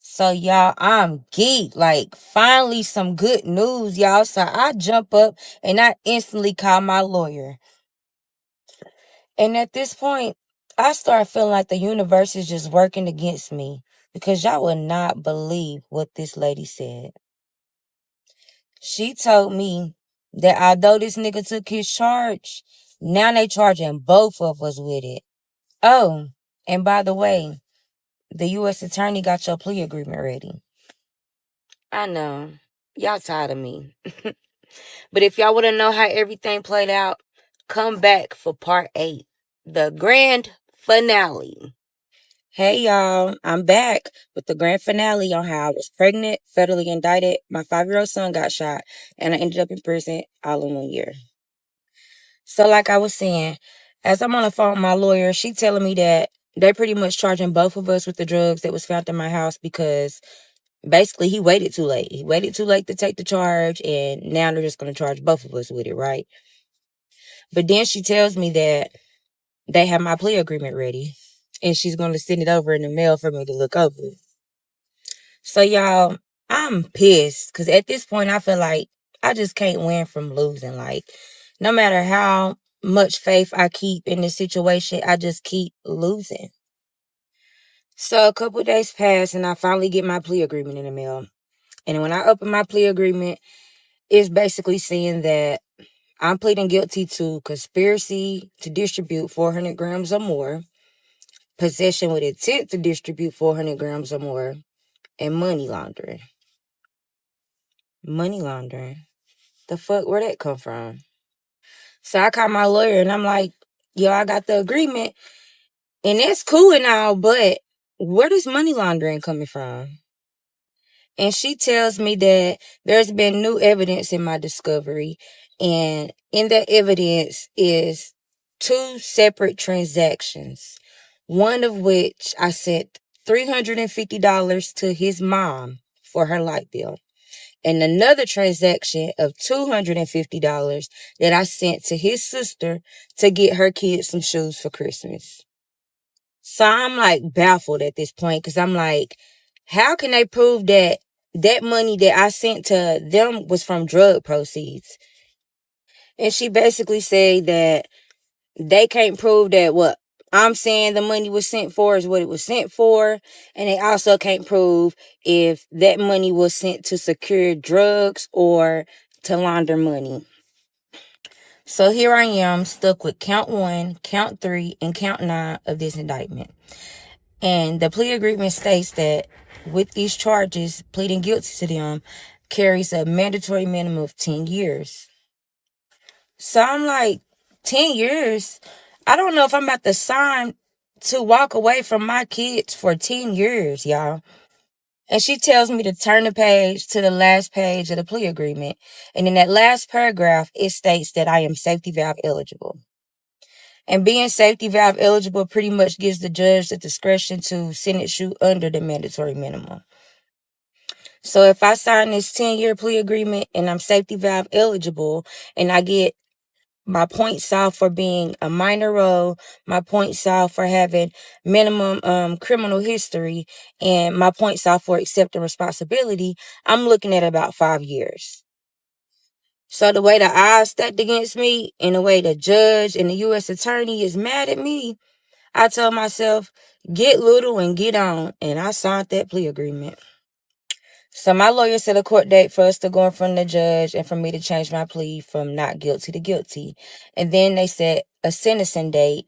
So, y'all, I'm geeked. Like, finally some good news, y'all. So I jump up and I instantly call my lawyer. And at this point, I start feeling like the universe is just working against me, because y'all would not believe what this lady said. She told me that although this nigga took his charge, now they charging both of us with it. Oh, and by the way, the U.S. attorney got your plea agreement ready. I know. Y'all tired of me. But if y'all want to know how everything played out, come back for part 8, the grand finale. Hey y'all, I'm back with the grand finale on how I was pregnant, federally indicted, my 5-year-old son got shot, and I ended up in prison all in 1 year. So like I was saying, as I'm on the phone with my lawyer, she telling me that they pretty much charging both of us with the drugs that was found in my house, because basically he waited too late. He waited too late to take the charge, and now they're just going to charge both of us with it, right? But then she tells me that they have my plea agreement ready, and she's going to send it over in the mail for me to look over. So, y'all, I'm pissed, because at this point, I feel like I just can't win from losing. Like, no matter how much faith I keep in this situation, I just keep losing. So, a couple of days pass, and I finally get my plea agreement in the mail. And when I open my plea agreement, it's basically saying that I'm pleading guilty to conspiracy to distribute 400 grams or more, possession with intent to distribute 400 grams or more, and money laundering. Money laundering. The fuck, where'd that come from? So I called my lawyer and I'm like, yo, I got the agreement and that's cool and all, but where is money laundering coming from? And she tells me that there's been new evidence in my discovery, and in that evidence is 2 separate transactions, one of which I sent $350 to his mom for her light bill, and another transaction of $250 that I sent to his sister to get her kids some shoes for Christmas. So I'm like baffled at this point, because I'm like, how can they prove that that money that I sent to them was from drug proceeds? And she basically said that they can't prove that what I'm saying the money was sent for is what it was sent for. And they also can't prove if that money was sent to secure drugs or to launder money. So here I am, stuck with count 1, count 3, and count 9 of this indictment. And the plea agreement states that with these charges, pleading guilty to them carries a mandatory minimum of 10 years. So I'm like, 10 years? I don't know if I'm about to sign to walk away from my kids for 10 years, y'all. And she tells me to turn the page to the last page of the plea agreement. And in that last paragraph, it states that I am safety valve eligible. And being safety valve eligible pretty much gives the judge the discretion to sentence you under the mandatory minimum. So if I sign this 10-year plea agreement and I'm safety valve eligible, and I get my points off for being a minor role, my points off for having minimum criminal history, and my points off for accepting responsibility, I'm looking at about 5 years. So the way the odds stacked against me, and the way the judge and the U.S. attorney is mad at me, I told myself, get little and get on, and I signed that plea agreement. So my lawyer set a court date for us to go in front of the judge and for me to change my plea from not guilty to guilty. And then they set a sentencing date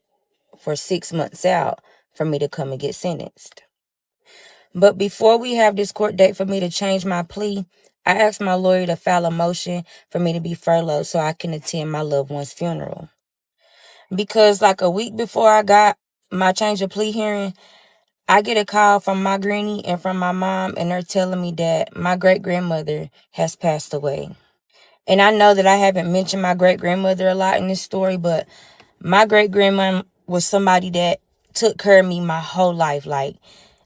for 6 months out for me to come and get sentenced. But before we have this court date for me to change my plea, I asked my lawyer to file a motion for me to be furloughed so I can attend my loved one's funeral. Because like a week before I got my change of plea hearing, I get a call from my granny and from my mom, and they're telling me that my great-grandmother has passed away. And I know that I haven't mentioned my great-grandmother a lot in this story, but my great-grandma was somebody that took care of me my whole life. Like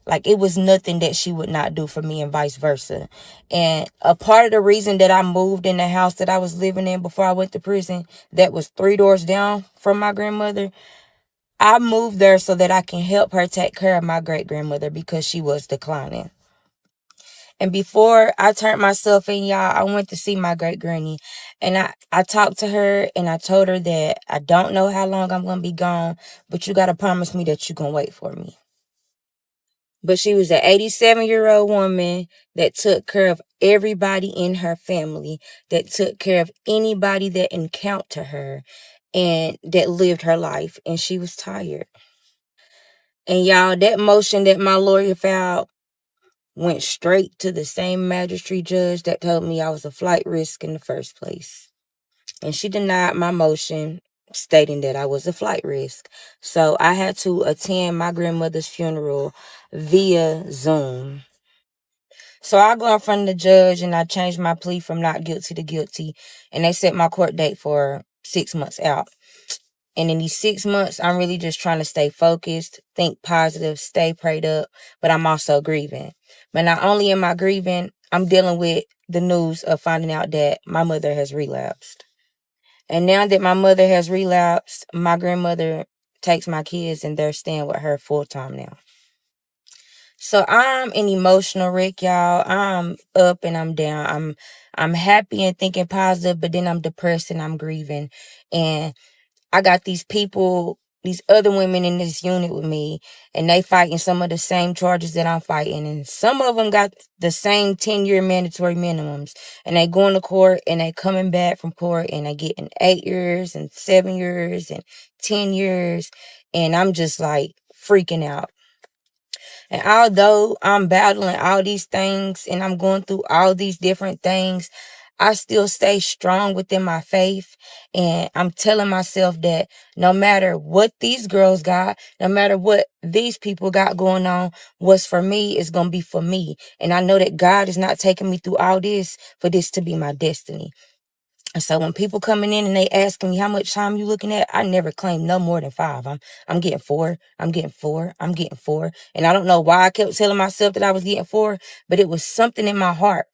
it was nothing that she would not do for me and vice versa. And a part of the reason that I moved in the house that I was living in before I went to prison, that was 3 doors down from my grandmother, I moved there so that I can help her take care of my great grandmother because she was declining. And before I turned myself in, y'all, I went to see my great granny. And I talked to her and I told her that I don't know how long I'm going to be gone, but you got to promise me that you're going to wait for me. But she was an 87-year-old woman that took care of everybody in her family, that took care of anybody that encountered her, and that lived her life. And she was tired. And y'all, that motion that my lawyer filed went straight to the same magistrate judge that told me I was a flight risk in the first place. And she denied my motion, stating that I was a flight risk. So I had to attend my grandmother's funeral via Zoom. So I go in front of the judge and I changed my plea from not guilty to guilty. And they set my court date for 6 months out. And in these 6 months, I'm really just trying to stay focused, think positive, stay prayed up, but I'm also grieving. But not only am I grieving, I'm dealing with the news of finding out that my mother has relapsed. And now that my mother has relapsed, my grandmother takes my kids and they're staying with her full time now. So I'm an emotional wreck, y'all. I'm up and I'm down. I'm happy and thinking positive, but then I'm depressed and I'm grieving. And I got these people, these other women in this unit with me, and they fighting some of the same charges that I'm fighting. And some of them got the same 10-year mandatory minimums. And they going to court and they coming back from court and they getting 8 years and 7 years and 10 years. And I'm just like freaking out. And although I'm battling all these things and I'm going through all these different things, I still stay strong within my faith. And I'm telling myself that no matter what these girls got, no matter what these people got going on, what's for me is going to be for me. And I know that God is not taking me through all this for this to be my destiny. And so when people coming in and they asking me how much time you looking at, I never claim no more than 5. I'm getting 4. I'm getting 4. I'm getting 4. And I don't know why I kept telling myself that I was getting 4, but it was something in my heart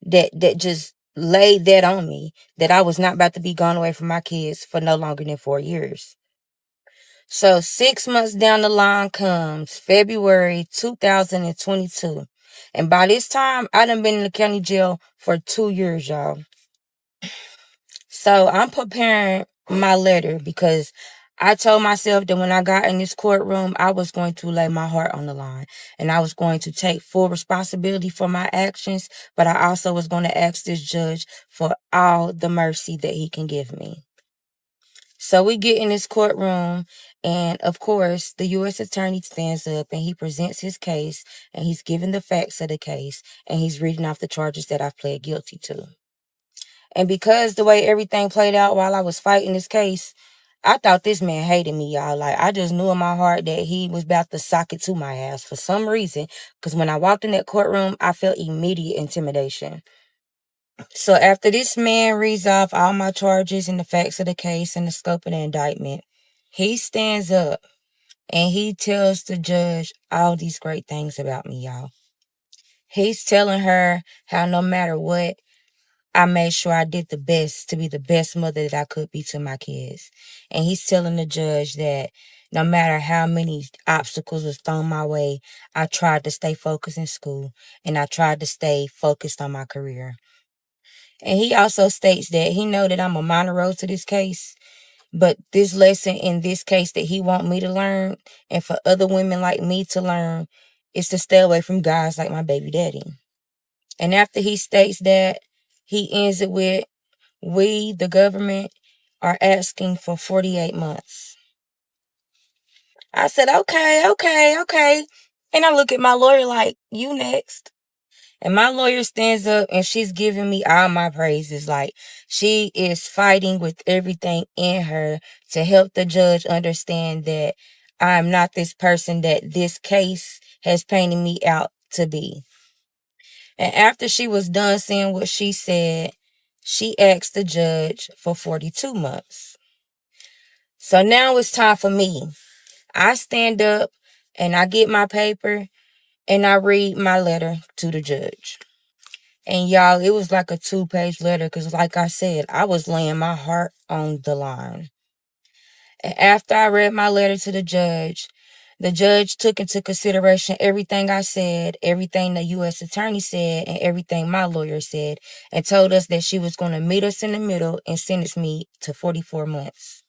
that just laid that on me, that I was not about to be gone away from my kids for no longer than 4 years. So 6 months down the line comes February 2022. And by this time, I done been in the county jail for 2 years, y'all. So I'm preparing my letter because I told myself that when I got in this courtroom, I was going to lay my heart on the line and I was going to take full responsibility for my actions, but I also was going to ask this judge for all the mercy that he can give me. So we get in this courtroom and of course the U.S. attorney stands up and he presents his case and he's giving the facts of the case and he's reading off the charges that I've pled guilty to. And because the way everything played out while I was fighting this case, I thought this man hated me, y'all. Like, I just knew in my heart that he was about to sock it to my ass for some reason. Because when I walked in that courtroom, I felt immediate intimidation. So after this man reads off all my charges and the facts of the case and the scope of the indictment, he stands up and he tells the judge all these great things about me, y'all. He's telling her how no matter what, I made sure I did the best to be the best mother that I could be to my kids. And he's telling the judge that no matter how many obstacles was thrown my way, I tried to stay focused in school and I tried to stay focused on my career. And he also states that he know that I'm a minor role to this case, but this lesson in this case that he want me to learn and for other women like me to learn is to stay away from guys like my baby daddy. And after he states that, he ends it with, we, the government, are asking for 48 months. I said, okay. And I look at my lawyer like, you next. And my lawyer stands up and she's giving me all my praises. Like, she is fighting with everything in her to help the judge understand that I'm not this person that this case has painted me out to be. And after she was done saying what she said, she asked the judge for 42 months. So now it's time for me. I stand up and I get my paper and I read my letter to the judge. And y'all, it was like a 2-page letter because, like I said, I was laying my heart on the line. And after I read my letter to the judge took into consideration everything I said, everything the U.S. attorney said, and everything my lawyer said, and told us that she was going to meet us in the middle and sentence me to 44 months.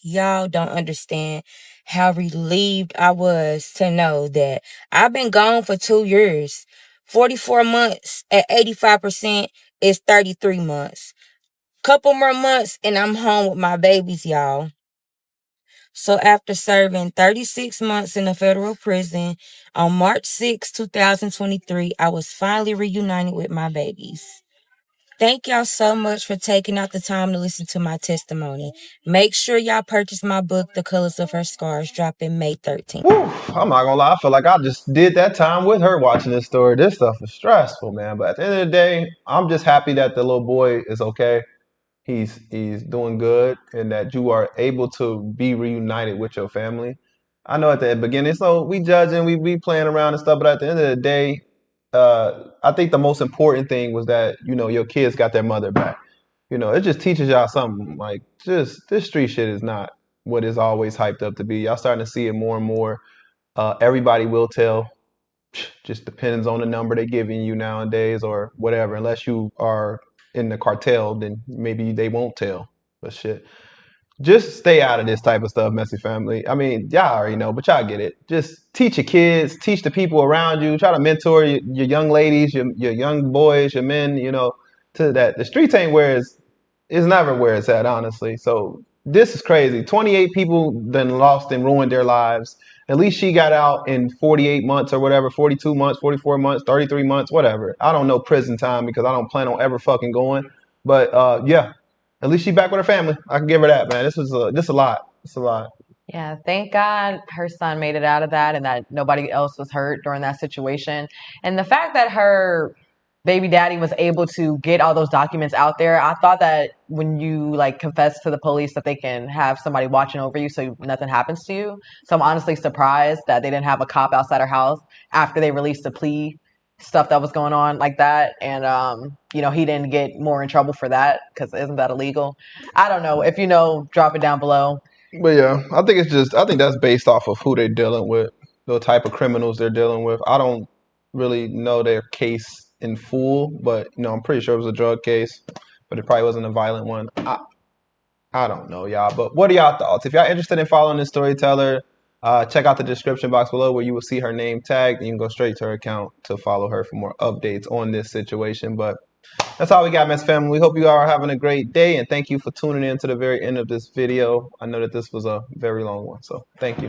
Y'all don't understand how relieved I was to know that I've been gone for 2 years. 44 months at 85% is 33 months. Couple more months and I'm home with my babies, y'all. So after serving 36 months in a federal prison, on March 6, 2023, I was finally reunited with my babies. Thank y'all so much for taking out the time to listen to my testimony. Make sure y'all purchase my book, The Colors of Her Scars, dropping May 13th. Whew, I'm not gonna lie, I feel like I just did that time with her watching this story. This stuff is stressful, man. But at the end of the day, I'm just happy that the little boy is okay. He's doing good, and that you are able to be reunited with your family. I know at the beginning, so we judging, we playing around and stuff, but at the end of the day, I think the most important thing was that your kids got their mother back. It just teaches y'all something. Like, just this street shit is not what it's always hyped up to be. Y'all starting to see it more and more. Everybody will tell. Just depends on the number they're giving you nowadays or whatever. Unless you are in the cartel, then maybe they won't tell. But shit, just stay out of this type of stuff, Messy Family. I mean, y'all already know, but y'all get it. Just teach your kids, teach the people around you. Try to mentor your young ladies, your young boys, your men. To that the streets ain't where it's never where it's at, honestly. So this is crazy. 28 people then lost and ruined their lives. At least she got out in 48 months or whatever, 42 months, 44 months, 33 months, whatever. I don't know prison time because I don't plan on ever fucking going. But yeah, at least she back with her family. I can give her that, man. This a lot. It's a lot. Yeah, thank God her son made it out of that and that nobody else was hurt during that situation. And the fact that her baby daddy was able to get all those documents out there, I thought that when you confess to the police that they can have somebody watching over you so nothing happens to you. So I'm honestly surprised that they didn't have a cop outside her house after they released the plea stuff that was going on like that. And, he didn't get more in trouble for that because isn't that illegal? I don't know. If you know, drop it down below. But yeah, I think that's based off of who they're dealing with, the type of criminals they're dealing with. I don't really know their case in full, but I'm pretty sure it was a drug case, but it probably wasn't a violent one. I don't know, y'all. But what are y'all thoughts? If y'all interested in following this storyteller, check out the description box below where you will see her name tagged, and you can go straight to her account to follow her for more updates on this situation. But that's all we got, Mess Family. We hope you all are having a great day, and thank you for tuning in to the very end of this video. I know that this was a very long one, so thank you.